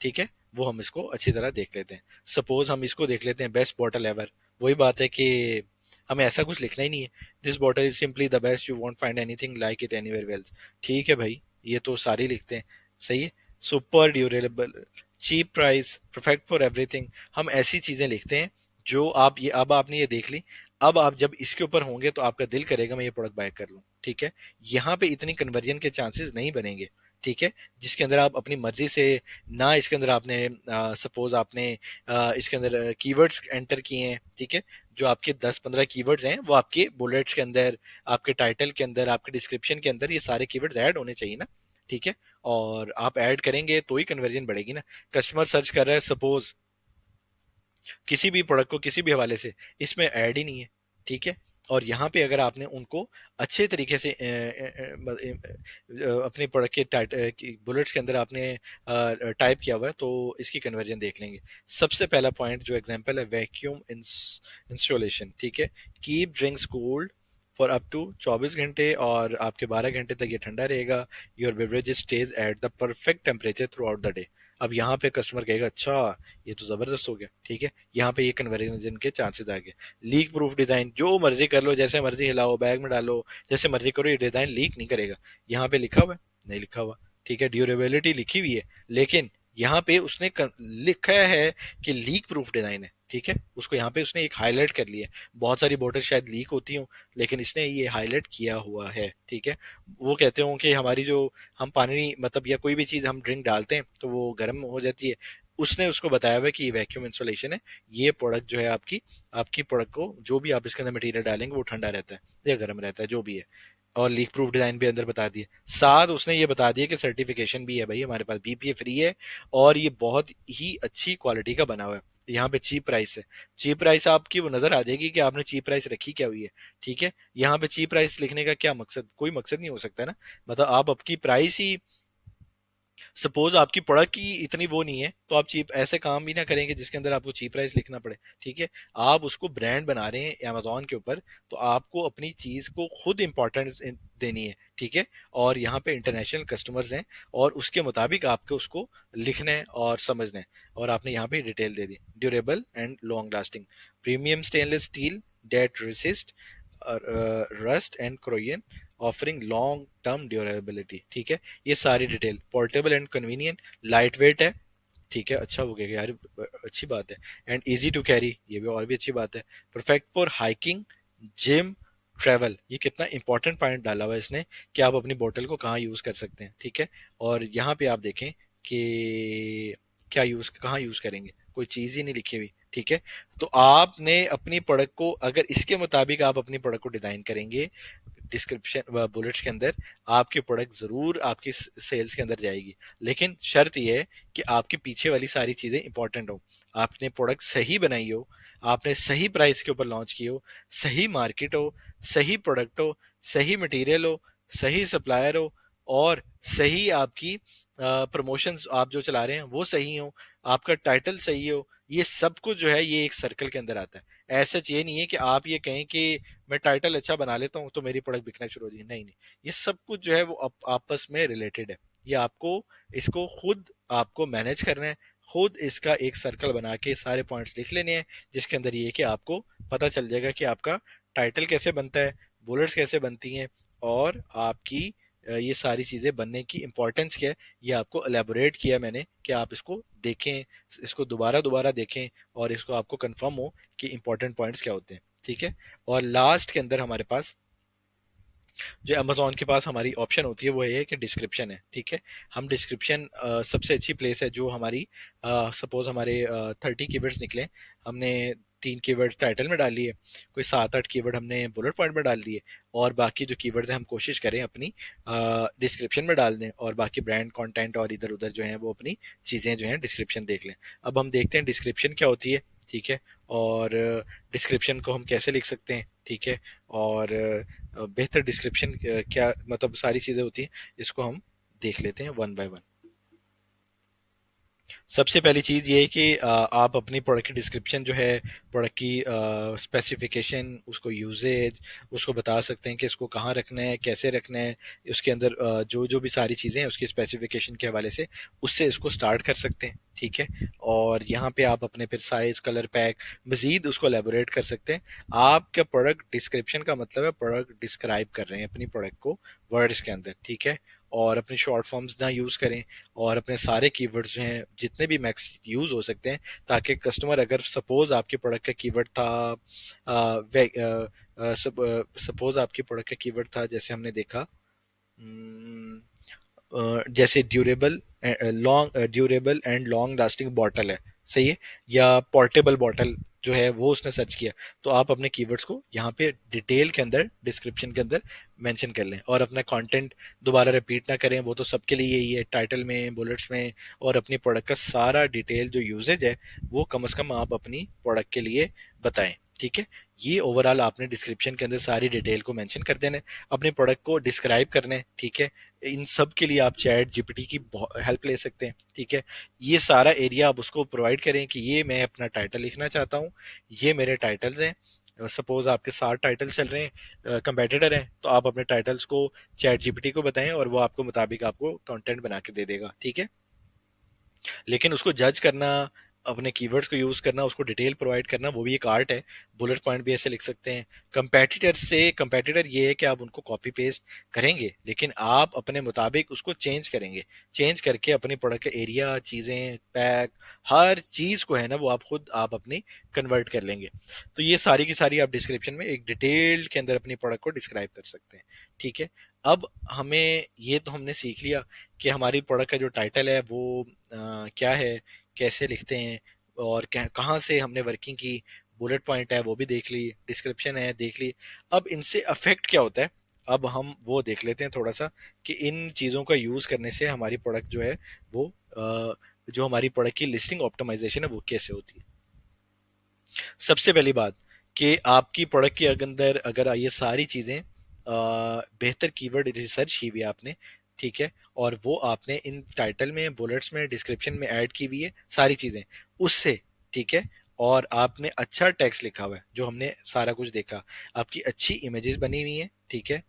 ठीक है, वो हम इसको अच्छी तरह देख लेते हैं। सपोज हम इसको देख लेते हैं, बेस्ट बॉटल एवर। वही बात है कि हमें ऐसा कुछ लिखना ही नहीं है, this bottle is simply the best, you want find anything like it anywhere else. ठीक है भाई, ये तो सारे लिखते हैं, सही है। Super durable, cheap price, perfect for everything, हम ऐसी चीजें लिखते हैं जो आप, ये अब आपने ये देख ली, अब आप जब इसके ऊपर होंगे तो आपका दिल करेगा मैं ये प्रोडक्ट बाय कर लूं। ठीक है, यहाँ पे इतनी कन्वर्जन के चांसेस नहीं बनेंगे। ठीक है, जिसके अंदर आप अपनी मर्जी से, ना इसके अंदर आपने सपोज आपने इसके अंदर कीवर्ड्स एंटर किए हैं। ठीक है, जो आपके 10-15 कीवर्ड्स हैं वो आपके बुलेट्स के अंदर, आपके टाइटल के अंदर, आपके डिस्क्रिप्शन के अंदर ये सारे कीवर्ड्स ऐड होने चाहिए ना। ठीक है, और आप ऐड करेंगे तो ही कन्वर्जन बढ़ेगी ना। कस्टमर सर्च कर रहा है सपोज किसी भी प्रोडक्ट को किसी भी हवाले से, इसमें ऐड ही नहीं है। ठीक है, और यहाँ पे अगर आपने उनको अच्छे तरीके से अपने प्रोडक्ट के बुलेट्स के अंदर आपने टाइप किया हुआ है तो इसकी कन्वर्जन देख लेंगे। सबसे पहला पॉइंट जो एग्जांपल है, वैक्यूम इंस्टॉलेशन। ठीक है, keep drinks cold for up to 24 घंटे, और आपके 12 घंटे तक ये ठंडा रहेगा, your beverage stage at the perfect temperature through out the day. अब यहाँ पे कस्टमर कहेगा अच्छा ये तो जबरदस्त हो गया। ठीक है, यहाँ पे ये कन्वर्जन के चांसेस आ गए। लीक प्रूफ डिजाइन, जो मर्जी कर लो, जैसे मर्जी हिलाओ, बैग में डालो, जैसे मर्जी करो, ये डिजाइन लीक नहीं करेगा। यहाँ पे लिखा हुआ है, नहीं लिखा हुआ। ठीक है, ड्यूरेबिलिटी लिखी हुई है, लेकिन यहाँ पे उसने लिखा है कि लीक प्रूफ डिजाइन है। ठीक है, उसको यहाँ पे उसने एक हाईलाइट कर लिया है। बहुत सारी बोतल शायद लीक होती हूँ, लेकिन इसने ये हाईलाइट किया हुआ है। ठीक है, वो कहते हो कि हमारी जो, हम पानी मतलब या कोई भी चीज हम ड्रिंक डालते हैं तो वो गर्म हो जाती है, उसने उसको बताया हुआ है कि ये वैक्यूम इंसुलेशन है। ये प्रोडक्ट जो है आपकी, आपकी प्रोडक्ट को जो भी आप इसके अंदर मटेरियल डालेंगे वो ठंडा रहता है या गर्म रहता है, जो भी है। और लीक प्रूफ डिजाइन भी अंदर बता दिए, साथ उसने ये बता दिया कि सर्टिफिकेशन भी है भाई हमारे पास, बीपीए फ्री है, और ये बहुत ही अच्छी क्वालिटी का बना हुआ है। यहाँ पे चीप प्राइस है। चीप प्राइस आपकी वो नजर आ जाएगी कि आपने चीप प्राइस रखी क्या हुई है। ठीक है, यहाँ पे चीप प्राइस लिखने का क्या मकसद, कोई मकसद नहीं हो सकता ना। मतलब आप आपकी प्राइस ही, सपोज आपकी प्रोडक्ट की इतनी वो नहीं है तो आप चीप, ऐसे काम भी ना करेंगे जिसके अंदर आपको चीप प्राइस लिखना पड़े। ठीक है, आप उसको ब्रांड बना रहे हैं अमेजोन के ऊपर, तो आपको अपनी चीज को खुद इंपॉर्टेंस देनी है। ठीक है, और यहाँ पे इंटरनेशनल कस्टमर्स हैं, और उसके मुताबिक आपको उसको लिखना है और समझना है। और आपने यहाँ पे डिटेल दे दी, durable and long lasting, premium stainless steel that resist rust and corrosion, offering long term durability. ठीक है, ये सारी detail, portable and convenient, light weight है। ठीक है, अच्छा हो गया यार, अच्छी बात है। एंड इजी टू कैरी, ये भी और भी अच्छी बात है। Perfect for hiking, gym, travel, ये कितना इंपॉर्टेंट पॉइंट डाला हुआ है इसने कि आप अपनी बोतल को कहाँ यूज कर सकते हैं, ठीक है। और यहाँ पे आप देखें कि क्या यूज, कहाँ यूज करेंगे, कोई चीज ही नहीं लिखी हुई, ठीक है। तो आपने अपनी प्रोडक्ट को, अगर इसके मुताबिक आप अपनी प्रोडक्ट को डिजाइन करेंगे डिस्क्रिप्शन बुलेट्स के अंदर, आपकी प्रोडक्ट जरूर आपकी सेल्स के अंदर जाएगी। लेकिन शर्त यह है कि आपके पीछे वाली सारी चीजें इंपॉर्टेंट हो, आपने प्रोडक्ट सही बनाई हो, आपने सही प्राइस के ऊपर लॉन्च की हो, सही मार्केट हो, सही प्रोडक्ट हो, सही मटेरियल हो, सही सप्लायर हो, और सही आपकी प्रमोशंस आप जो चला रहे हैं वो सही हो, आपका टाइटल सही हो। ये सब कुछ जो है ये एक सर्कल के अंदर आता है। ऐसा ये नहीं है कि आप ये कहें कि मैं टाइटल अच्छा बना लेता हूँ तो मेरी प्रोडक्ट बिकना शुरू हो जाएगी, नहीं नहीं। ये सब कुछ जो है वो आपस में रिलेटेड है। ये आपको इसको खुद आपको मैनेज करना है, खुद इसका एक सर्कल बना के सारे पॉइंट्स लिख लेने हैं, जिसके अंदर ये है कि आपको पता चल जाएगा कि आपका टाइटल कैसे बनता है, बुलेट्स कैसे बनती हैं, और आपकी ये सारी चीज़ें बनने की इंपॉर्टेंस क्या है। ये आपको एलेबोरेट किया मैंने कि आप इसको देखें, इसको दोबारा दोबारा देखें, और इसको आपको कंफर्म हो कि इंपॉर्टेंट पॉइंट्स क्या होते हैं, ठीक है। और लास्ट के अंदर हमारे पास जो अमेजोन के पास हमारी ऑप्शन होती है वो ये है कि डिस्क्रिप्शन है, ठीक है। हम डिस्क्रिप्शन सबसे अच्छी प्लेस है जो हमारी, सपोज हमारे 30 कीवर्ड्स निकले, हमने 3 कीवर्ड टाइटल में डाल लिए, कोई 7-8 कीवर्ड हमने बुलेट पॉइंट में डाल दिए, और बाकी जो कीवर्ड्स हैं हम कोशिश करें अपनी डिस्क्रिप्शन में डाल दें, और बाकी ब्रांड कंटेंट और इधर उधर जो है वो अपनी चीज़ें जो हैं डिस्क्रिप्शन देख लें। अब हम देखते हैं डिस्क्रिप्शन क्या होती है, ठीक है, और डिस्क्रिप्शन को हम कैसे लिख सकते हैं, ठीक है, और बेहतर डिस्क्रिप्शन क्या मतलब सारी चीज़ें होती हैं, इसको हम देख लेते हैं वन बाय वन। सबसे पहली चीज़ ये है कि आप अपनी प्रोडक्ट की डिस्क्रिप्शन जो है, प्रोडक्ट की स्पेसिफिकेशन, उसको यूजेज, उसको बता सकते हैं कि इसको कहाँ रखना है, कैसे रखना है, उसके अंदर जो जो भी सारी चीज़ें हैं उसकी स्पेसिफिकेशन के हवाले से उससे इसको स्टार्ट कर सकते हैं, ठीक है। और यहाँ पे आप अपने फिर साइज, कलर, पैक, मजीद उसको एलेबोरेट कर सकते हैं। आपका प्रोडक्ट डिस्क्रिप्शन का मतलब है प्रोडक्ट डिस्क्राइब कर रहे हैं अपनी प्रोडक्ट को वर्ड्स के अंदर, ठीक है। और अपनी शॉर्ट फॉर्म्स ना यूज़ करें, और अपने सारे कीवर्ड्स जो हैं जितने भी मैक्स यूज हो सकते हैं, ताकि कस्टमर, अगर सपोज आपके प्रोडक्ट का कीवर्ड था, सपोज आपकी प्रोडक्ट का कीवर्ड था, जैसे हमने देखा, हम्म, जैसे durable and long lasting bottle है, सही है, या पोर्टेबल बॉटल जो है वो उसने सर्च किया, तो आप अपने कीवर्ड्स को यहाँ पे डिटेल के अंदर, डिस्क्रिप्शन के अंदर मेंशन कर लें, और अपना कंटेंट दोबारा रिपीट ना करें, वो तो सबके लिए यही है, टाइटल में, बुलेट्स में, और अपनी प्रोडक्ट का सारा डिटेल जो यूजेज है वो कम से कम आप अपनी प्रोडक्ट के लिए बताएं, ठीक है। ये ओवरऑल आपने डिस्क्रिप्शन के अंदर सारी डिटेल को मेंशन कर देना है, अपने प्रोडक्ट को डिस्क्राइब करना है, ठीक है। इन सब के लिए आप चैट जीपीटी की हेल्प ले सकते हैं, ठीक है। ये सारा एरिया आप उसको प्रोवाइड करें कि ये मैं अपना टाइटल लिखना चाहता हूँ, ये मेरे टाइटल्स हैं, सपोज आपके 7 टाइटल चल रहे हैं, कंपेटिटर हैं, तो आप अपने टाइटल्स को चैट जीपीटी को बताएं और वो आपको मुताबिक आपको कंटेंट बना के दे देगा, ठीक है। लेकिन उसको जज करना, अपने कीवर्ड्स को यूज करना, उसको डिटेल प्रोवाइड करना, वो भी एक आर्ट है। बुलेट पॉइंट भी ऐसे लिख सकते हैं। कंपेटिटर ये है कि आप उनको कॉपी पेस्ट करेंगे, लेकिन आप अपने मुताबिक उसको चेंज करेंगे, चेंज करके अपने प्रोडक्ट का एरिया, चीजें, पैक, हर चीज को है ना वो आप खुद आप अपनी कन्वर्ट कर लेंगे। तो ये सारी की सारी आप डिस्क्रिप्शन में एक डिटेल के अंदर अपनी प्रोडक्ट को डिस्क्राइब कर सकते हैं, ठीक है। अब हमें ये तो हमने सीख लिया कि हमारी प्रोडक्ट का जो टाइटल है वो क्या है, कैसे लिखते हैं, और कहाँ से हमने वर्किंग की, बुलेट पॉइंट है वो भी देख ली, डिस्क्रिप्शन है देख ली। अब इनसे अफेक्ट क्या होता है, अब हम वो देख लेते हैं थोड़ा सा कि इन चीज़ों का यूज़ करने से हमारी प्रोडक्ट जो है वो जो हमारी प्रोडक्ट की लिस्टिंग ऑप्टिमाइजेशन है वो कैसे होती है। सबसे पहली बात कि आपकी प्रोडक्ट के अंदर अगर ये सारी चीज़ें बेहतर कीवर्ड रिसर्च की हुई है आपने, ठीक है, और वो आपने इन टाइटल में, बुलेट्स में, डिस्क्रिप्शन में ऐड की हुई है सारी चीज़ें उससे, ठीक है, और आपने अच्छा टेक्स्ट लिखा हुआ है जो हमने सारा कुछ देखा, आपकी अच्छी इमेजेस बनी हुई हैं, ठीक है,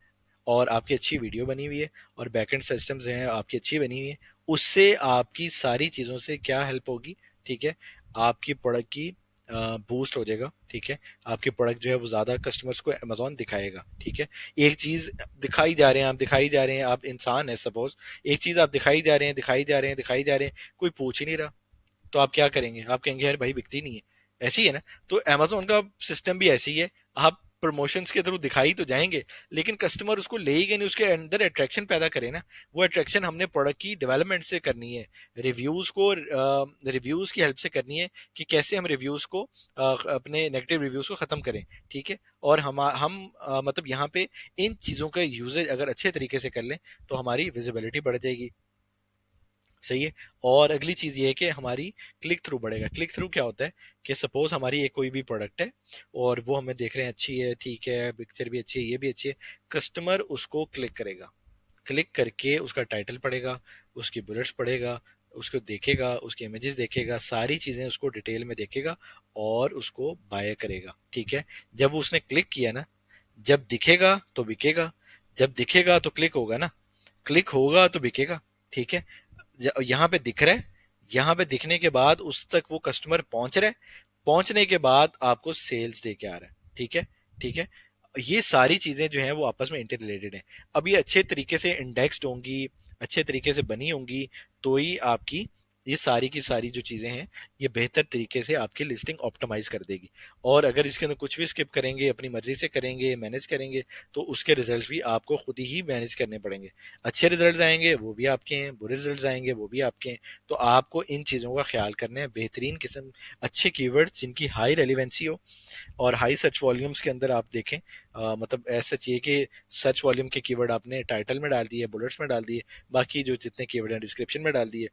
और आपकी अच्छी वीडियो बनी हुई है, और बैकएंड सिस्टम्स हैं आपकी अच्छी बनी हुई है, उससे आपकी सारी चीज़ों से क्या हेल्प होगी, ठीक है, आपकी प्रोडक्ट की बूस्ट हो जाएगा, ठीक है। आपकी प्रोडक्ट जो है वो ज़्यादा कस्टमर्स को अमेजोन दिखाएगा, ठीक है। एक चीज़ दिखाई जा रहे हैं आप, दिखाई जा रहे हैं आप, इंसान है सपोज, एक चीज़ आप दिखाई जा रहे हैं, दिखाई जा रहे हैं, दिखाई जा रहे हैं, कोई पूछ ही नहीं रहा, तो आप क्या करेंगे? आप कहेंगे यार भाई बिकती नहीं है, ऐसी है ना। तो अमेजोन का सिस्टम भी ऐसी है, आप प्रमोशंस के थ्रू दिखाई तो जाएंगे, लेकिन कस्टमर उसको लेगा नहीं, उसके अंदर अट्रैक्शन पैदा करे ना। वो अट्रैक्शन हमने प्रोडक्ट की डेवलपमेंट से करनी है, रिव्यूज की हेल्प से करनी है, कि कैसे हम रिव्यूज को अपने नेगेटिव रिव्यूज को खत्म करें। ठीक है, और हम मतलब यहाँ पे इन चीजों का यूजेज अगर अच्छे तरीके से कर लें तो हमारी विजिबिलिटी बढ़ जाएगी। सही है। और अगली चीज ये है कि हमारी क्लिक थ्रू बढ़ेगा। क्लिक थ्रू क्या होता है कि सपोज हमारी एक कोई भी प्रोडक्ट है और वो हमें देख रहे हैं अच्छी है, ठीक है, पिक्चर भी अच्छी है, ये भी अच्छी है, कस्टमर उसको क्लिक करेगा। क्लिक करके उसका टाइटल पढ़ेगा, उसकी बुलेट्स पढ़ेगा, उसको देखेगा, उसके इमेजेस देखेगा, सारी चीजें उसको डिटेल में देखेगा और उसको बाय करेगा। ठीक है, जब उसने क्लिक किया ना, जब दिखेगा तो बिकेगा, जब दिखेगा तो क्लिक होगा ना, क्लिक होगा तो बिकेगा। ठीक है, यहाँ पे दिख रहा है, यहाँ पे दिखने के बाद उस तक वो कस्टमर पहुंच रहा है, पहुंचने के बाद आपको सेल्स दे के आ रहा है। ठीक है, ठीक है, ये सारी चीजें जो हैं वो आपस में इंटर रिलेटेड हैं। अब ये अच्छे तरीके से इंडेक्स्ड होंगी, अच्छे तरीके से बनी होंगी, तो ही आपकी ये सारी की सारी जो चीजें हैं ये बेहतर तरीके से आपकी लिस्टिंग ऑप्टिमाइज कर देगी। और अगर इसके अंदर कुछ भी स्किप करेंगे, अपनी मर्जी से करेंगे, मैनेज करेंगे, तो उसके रिजल्ट भी आपको खुद ही मैनेज करने पड़ेंगे। अच्छे रिजल्ट आएंगे वो भी आपके हैं, बुरे रिजल्ट आएंगे वो भी आपके हैं। तो आपको इन चीजों का ख्याल करना है, बेहतरीन किस्म, अच्छे कीवर्ड्स जिनकी हाई रेलिवेंसी हो और हाई सर्च वॉल्यूम्स के अंदर आप देखें। मतलब ऐसा चाहिए कि सर्च वॉल्यूम के कीवर्ड आपने टाइटल में डाल दिए, बुलेट्स में डाल दिए, बाकी जो जितने कीवर्ड हैं डिस्क्रिप्शन में डाल दिए।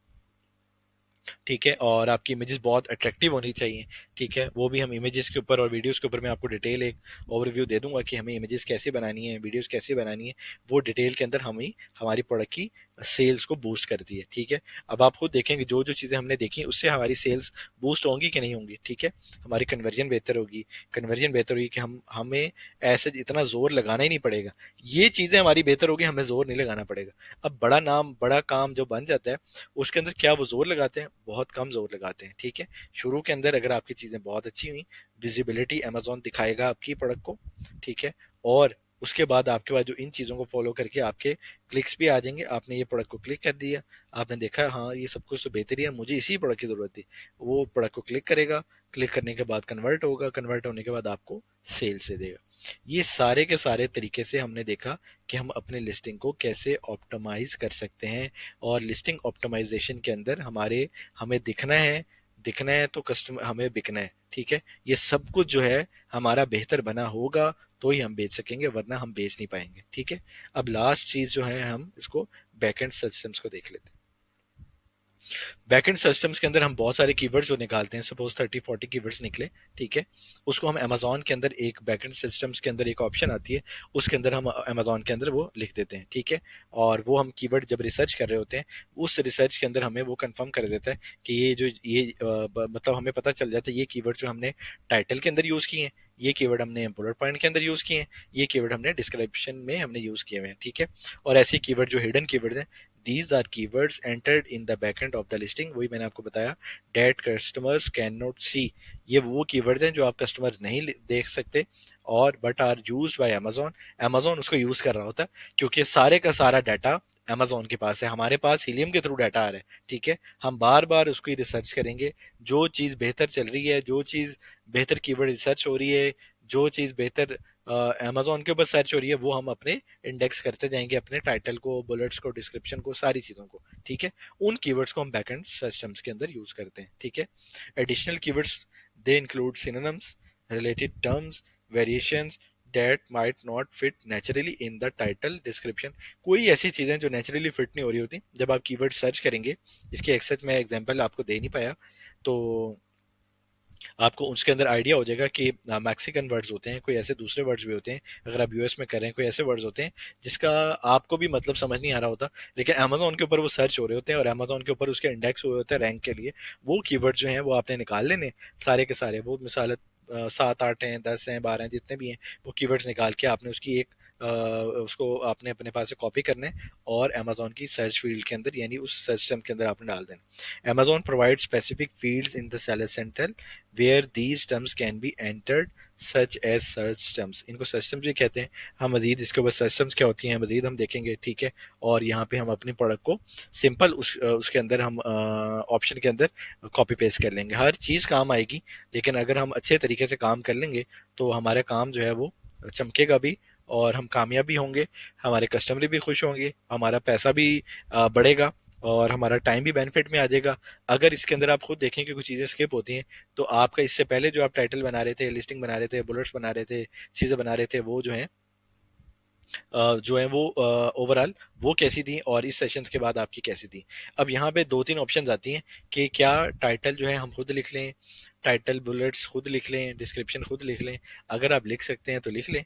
ठीक है, और आपकी इमेजेस बहुत अट्रैक्टिव होनी चाहिए। ठीक है, वो भी हम इमेजेस के ऊपर और वीडियोस के ऊपर मैं आपको डिटेल एक ओवरव्यू दे दूंगा कि हमें इमेजेस कैसे बनानी है, वीडियोस कैसे बनानी है। वो डिटेल के अंदर हमें हमारी प्रोडक्ट की सेल्स को बूस्ट करती है। ठीक है, अब आप खुद देखेंगे जो जो चीज़ें हमने देखी उससे हमारी सेल्स बूस्ट होंगी कि नहीं होंगी। ठीक है, हमारी कन्वर्जन बेहतर होगी, कन्वर्जन बेहतर होगी कि हमें ऐसे इतना जोर लगाना ही नहीं पड़ेगा। ये चीज़ें हमारी बेहतर होगी, हमें जोर नहीं लगाना पड़ेगा। अब बड़ा नाम बड़ा काम जो बन जाता है उसके अंदर क्या वो जोर लगाते हैं? बहुत कम जोर लगाते हैं। ठीक है, शुरू के अंदर अगर आपकी चीजें बहुत अच्छी हुई, विजिबिलिटी अमेजोन दिखाएगा आपकी प्रोडक्ट को। ठीक है, और उसके बाद आपके पास जो इन चीजों को फॉलो करके आपके क्लिक्स भी आ जाएंगे। आपने ये प्रोडक्ट को क्लिक कर दिया, आपने देखा हाँ ये सब कुछ तो बेहतरी है, मुझे इसी प्रोडक्ट की जरूरत थी, वो प्रोडक्ट को क्लिक करेगा, क्लिक करने के बाद कन्वर्ट होगा, कन्वर्ट होने के बाद आपको सेल से देगा। ये सारे के सारे तरीके से हमने देखा कि हम अपने लिस्टिंग को कैसे ऑप्टिमाइज कर सकते हैं। और लिस्टिंग ऑप्टिमाइजेशन के अंदर हमें दिखना है तो कस्टमर हमें बिकना है। ठीक है, ये सब कुछ जो है हमारा बेहतर बना होगा तो ही हम बेच सकेंगे, वरना हम बेच नहीं पाएंगे। ठीक है, अब लास्ट चीज जो है हम इसको बैकएंड सिस्टम्स को देख लेते हैं। बैकएंड सिस्टम्स के अंदर हम बहुत सारे कीवर्ड्स जो निकालते हैं, सपोज 30-40 कीवर्ड्स निकले। ठीक है, उसको हम अमेजोन के अंदर एक बैकएंड सिस्टम्स के अंदर एक ऑप्शन आती है, उसके अंदर हम अमेजोन के अंदर वो लिख देते हैं। ठीक है, और वो हम कीवर्ड जब रिसर्च कर रहे होते हैं, उस रिसर्च के अंदर हमें वो कंफर्म कर देता है कि मतलब हमें पता चल जाता है ये कीवर्ड जो हमने टाइटल के अंदर यूज किए हैं, ये कीवर्ड हमने बुलेट पॉइंट के अंदर यूज किए हैं, ये कीवर्ड हमने डिस्क्रिप्शन में हमने यूज किए हुए हैं। ठीक है, और ऐसे कीवर्ड जो हिडन कीवर्ड हैं, these are keywords entered in the backend of the listing, वही मैंने आपको बताया, that customers cannot see। ये वो कीवर्ड हैं जो आप कस्टमर नहीं देख सकते, और but are used by Amazon. Amazon उसको यूज कर रहा होता है, क्योंकि सारे का सारा डाटा अमेजोन के पास है, हमारे पास हीलियम के थ्रू डाटा आ रहा है। ठीक है, हम बार बार उसकी रिसर्च करेंगे, जो चीज बेहतर चल रही है, जो चीज बेहतर कीवर्ड रिसर्च हो रही है, जो चीज बेहतर अमेजोन के ऊपर सर्च हो रही है, वो हम अपने इंडेक्स करते जाएंगे, अपने टाइटल को, बुलेट्स को, डिस्क्रिप्शन को, सारी चीज़ों को। ठीक है, उन कीवर्ड्स को हम बैकएंड सिस्टम्स के अंदर यूज करते हैं। ठीक है, additional keywords they include synonyms, related terms, variations that might not fit naturally in the title description। कोई ऐसी चीजें जो नेचुरली फिट नहीं हो रही होती जब आप कीवर्ड सर्च करेंगे। इसके एक्सेस मैं एग्जांपल आपको दे नहीं पाया, तो आपको उसके अंदर आइडिया हो जाएगा कि मैक्सिकन वर्ड्स होते हैं, कोई ऐसे दूसरे वर्ड्स भी होते हैं, अगर आप यूएस में कर रहे हैं, कोई ऐसे वर्ड्स होते हैं जिसका आपको भी मतलब समझ नहीं आ रहा होता, लेकिन अमेजोन के ऊपर वो सर्च हो रहे होते हैं और अमेजोन के ऊपर उसके इंडेक्स हुए होते हैं रैंक के लिए। वो कीवर्ड जो हैं वो आपने निकाल लेने, सारे के सारे, वो मिसाल 7-8 हैं, 10 हैं, 12 हैं, जितने भी हैं, वो कीवर्ड्स निकाल के आपने उसकी एक उसको आपने अपने पास से कॉपी करना है और अमेजोन की सर्च फील्ड के अंदर यानी उस सर्च टर्म के अंदर आपने डाल देना। Amazon provide specific fields in the seller center where these terms can be entered such as search terms. इनको सर्च टर्म्स भी कहते हैं। हम मजीद इसके ऊपर सर्च टर्म्स क्या होती हैं मजीद हम देखेंगे, ठीक है। और यहाँ पे हम अपनी प्रोडक्ट को सिंपल उसके अंदर हम ऑप्शन के अंदर कॉपी पेस्ट कर लेंगे। हर चीज़ काम आएगी, लेकिन अगर हम अच्छे तरीके से काम कर लेंगे तो हमारा काम जो है वो चमकेगा भी और हम कामयाब भी होंगे, हमारे कस्टमर भी खुश होंगे, हमारा पैसा भी बढ़ेगा और हमारा टाइम भी बेनिफिट में आ जाएगा। अगर इसके अंदर आप खुद देखें कि कुछ चीज़ें स्किप होती हैं तो आपका इससे पहले जो आप टाइटल बना रहे थे, लिस्टिंग बना रहे थे, बुलेट्स बना रहे थे, चीज़ें बना रहे थे, वो जो है वो ओवरऑल वो कैसी थी और इस सेशंस के बाद आपकी कैसी थी। अब यहाँ पे दो तीन ऑप्शंस आती हैं कि क्या टाइटल जो है हम खुद लिख लें, टाइटल बुलेट्स खुद लिख लें, डिस्क्रिप्शन खुद लिख लें। अगर आप लिख सकते हैं तो लिख लें।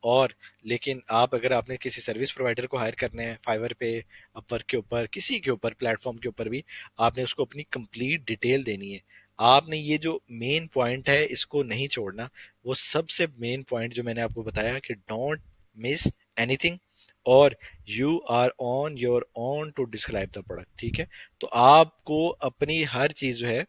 और लेकिन आप अगर आपने किसी सर्विस प्रोवाइडर को हायर करना है, फाइवर पे, अपवर्क के ऊपर, किसी के ऊपर प्लेटफॉर्म के ऊपर भी आपने उसको अपनी कंप्लीट डिटेल देनी है। आपने ये जो मेन पॉइंट है इसको नहीं छोड़ना। वो सबसे मेन पॉइंट जो मैंने आपको बताया कि don't miss anything or you are on your own to describe the product, ठीक है। तो आपको अपनी हर चीज जो है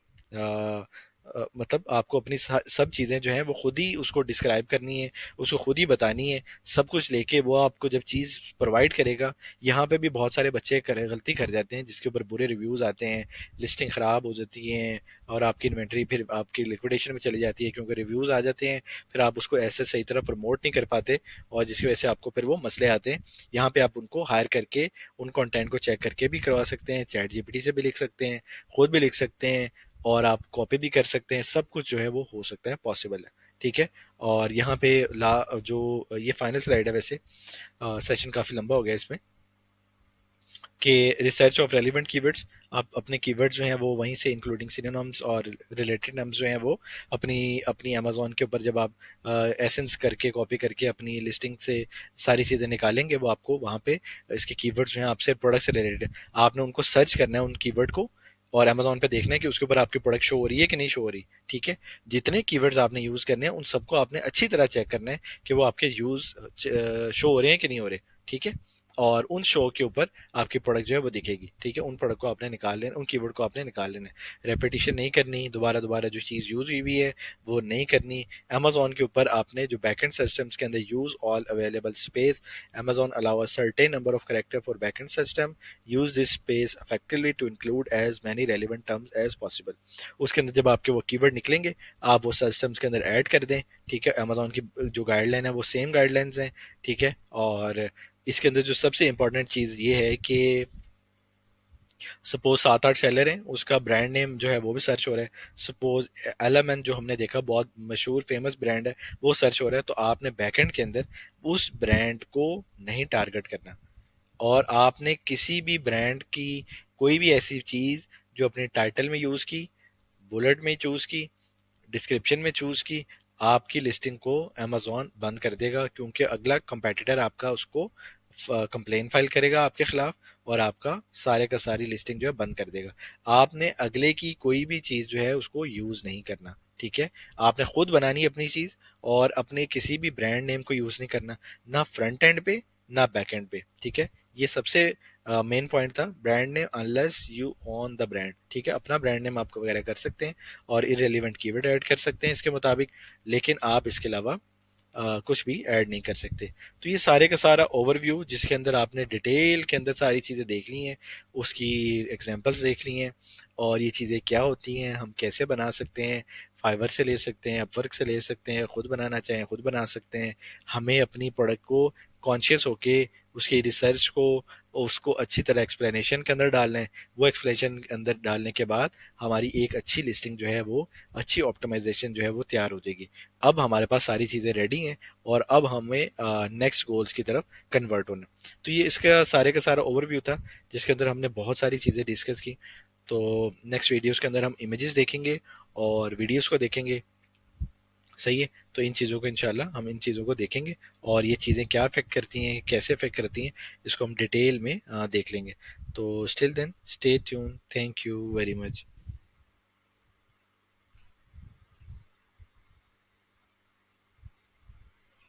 मतलब आपको अपनी सब चीज़ें जो हैं वो खुद ही उसको डिस्क्राइब करनी है, उसको खुद ही बतानी है। सब कुछ लेके वो आपको जब चीज़ प्रोवाइड करेगा, यहाँ पे भी बहुत सारे बच्चे गलती कर जाते हैं जिसके ऊपर बुरे रिव्यूज़ आते हैं, लिस्टिंग ख़राब हो जाती हैं और आपकी इन्वेंट्री फिर आपकी लिक्विडेशन में चली जाती है क्योंकि रिव्यूज़ आ जाते हैं। फिर आप उसको ऐसे सही तरह प्रमोट नहीं कर पाते और जिसकी वजह से आपको फिर वो मसले आते हैं। यहाँ पे आप उनको हायर करके उन कंटेंट को चेक करके भी करवा सकते हैं, चैट जीपीटी से भी लिख सकते हैं, खुद भी लिख सकते हैं और आप कॉपी भी कर सकते हैं। सब कुछ जो है वो हो सकता है, पॉसिबल है, ठीक है। और यहाँ पे ला जो ये फाइनल स्लाइड है, वैसे सेशन काफ़ी लंबा हो गया इसमें, कि रिसर्च ऑफ रेलिवेंट कीवर्ड्स। आप अपने कीवर्ड्स जो हैं वो वहीं से इंक्लूडिंग सिनोनिम्स और रिलेटेड नाम्स जो हैं वो अपनी अपनी अमेजोन के ऊपर जब आप एसेंस करके कॉपी करके अपनी लिस्टिंग से सारी चीज़ें निकालेंगे वो आपको वहाँ पे इसके कीवर्ड्स जो हैं आपसे प्रोडक्ट से रिलेटेड आपने उनको सर्च करना है उन कीवर्ड को और अमेजोन पे देखना है कि उसके ऊपर आपकी प्रोडक्ट शो हो रही है कि नहीं शो हो रही, ठीक है। जितने कीवर्ड्स आपने यूज़ करने हैं उन सबको आपने अच्छी तरह चेक करना है कि वो आपके यूज़ शो हो रहे हैं कि नहीं हो रहे, ठीक है। और उन शो के ऊपर आपकी प्रोडक्ट जो है वो दिखेगी, ठीक है। उन प्रोडक्ट को आपने निकाल लेना, उन कीवर्ड को आपने निकाल लेना है। रेपिटेशन नहीं करनी, दोबारा दोबारा जो चीज़ यूज हुई हुई है वो नहीं करनी। अमेजोन के ऊपर आपने जो बैकएंड सिस्टम्स के अंदर use all available space, Amazon allow a certain number of character for backend system, use this space effectively to include as many relevant terms as possible. उसके अंदर जब आपके वो कीवर्ड निकलेंगे आप वो सिस्टम्स के अंदर ऐड कर दें, ठीक है। अमेजोन की जो गाइडलाइन है वो सेम गाइडलाइंस हैं, ठीक है। और इसके अंदर जो सबसे इंपॉर्टेंट चीज़ ये है कि सपोज 7-8 सेलर हैं, उसका ब्रांड नेम जो है वो भी सर्च हो रहा है। सपोज एलएमएन जो हमने देखा बहुत मशहूर फेमस ब्रांड है वो सर्च हो रहा है, तो आपने बैकएंड के अंदर उस ब्रांड को नहीं टारगेट करना और आपने किसी भी ब्रांड की कोई भी ऐसी चीज़ जो अपने टाइटल में यूज़ की, बुलेट में चूज़ की, डिस्क्रिप्शन में चूज़ की, आपकी लिस्टिंग को अमेजोन बंद कर देगा क्योंकि अगला कंपेटिटर आपका उसको कंप्लेन फाइल करेगा आपके खिलाफ और आपका सारे का सारी लिस्टिंग जो है बंद कर देगा। आपने अगले की कोई भी चीज़ जो है उसको यूज़ नहीं करना, ठीक है। आपने खुद बनानी है अपनी चीज़ और अपने किसी भी ब्रांड नेम को यूज़ नहीं करना, ना फ्रंट एंड पे ना बैक एंड पे, ठीक है। ये सबसे मेन पॉइंट था, brand name unless you own the brand, ठीक है। अपना ब्रांड नेम आप वगैरह कर सकते हैं और इरेलीवेंट कीवर्ड ऐड कर सकते हैं इसके मुताबिक, लेकिन आप इसके अलावा कुछ भी ऐड नहीं कर सकते। तो ये सारे का सारा ओवरव्यू जिसके अंदर आपने डिटेल के अंदर सारी चीज़ें देख ली हैं, उसकी एग्जांपल्स देख ली हैं और ये चीज़ें क्या होती हैं, हम कैसे बना सकते हैं, फाइवर से ले सकते हैं, अपवर्क से ले सकते हैं, खुद बनाना चाहें खुद बना सकते हैं। हमें अपनी प्रोडक्ट को कॉन्शियस होके उसकी रिसर्च को उसको अच्छी तरह एक्सप्लेनेशन के अंदर डालना है। वो एक्सप्लेनेशन के अंदर डालने के बाद हमारी एक अच्छी लिस्टिंग जो है वो अच्छी ऑप्टिमाइजेशन जो है वो तैयार हो जाएगी। अब हमारे पास सारी चीज़ें रेडी हैं और अब हमें नेक्स्ट गोल्स की तरफ कन्वर्ट होना। तो ये इसका सारे का सारा ओवरव्यू था जिसके अंदर हमने बहुत सारी चीज़ें डिस्कस की। तो नेक्स्ट वीडियोस के अंदर हम इमेजेस देखेंगे और वीडियोस को देखेंगे, सही है। तो इन चीज़ों को इंशाल्लाह हम इन चीज़ों को देखेंगे और ये चीज़ें क्या अफेक्ट करती हैं, कैसे अफेक्ट करती हैं, इसको हम डिटेल में देख लेंगे। तो still then stay tuned, thank you very much.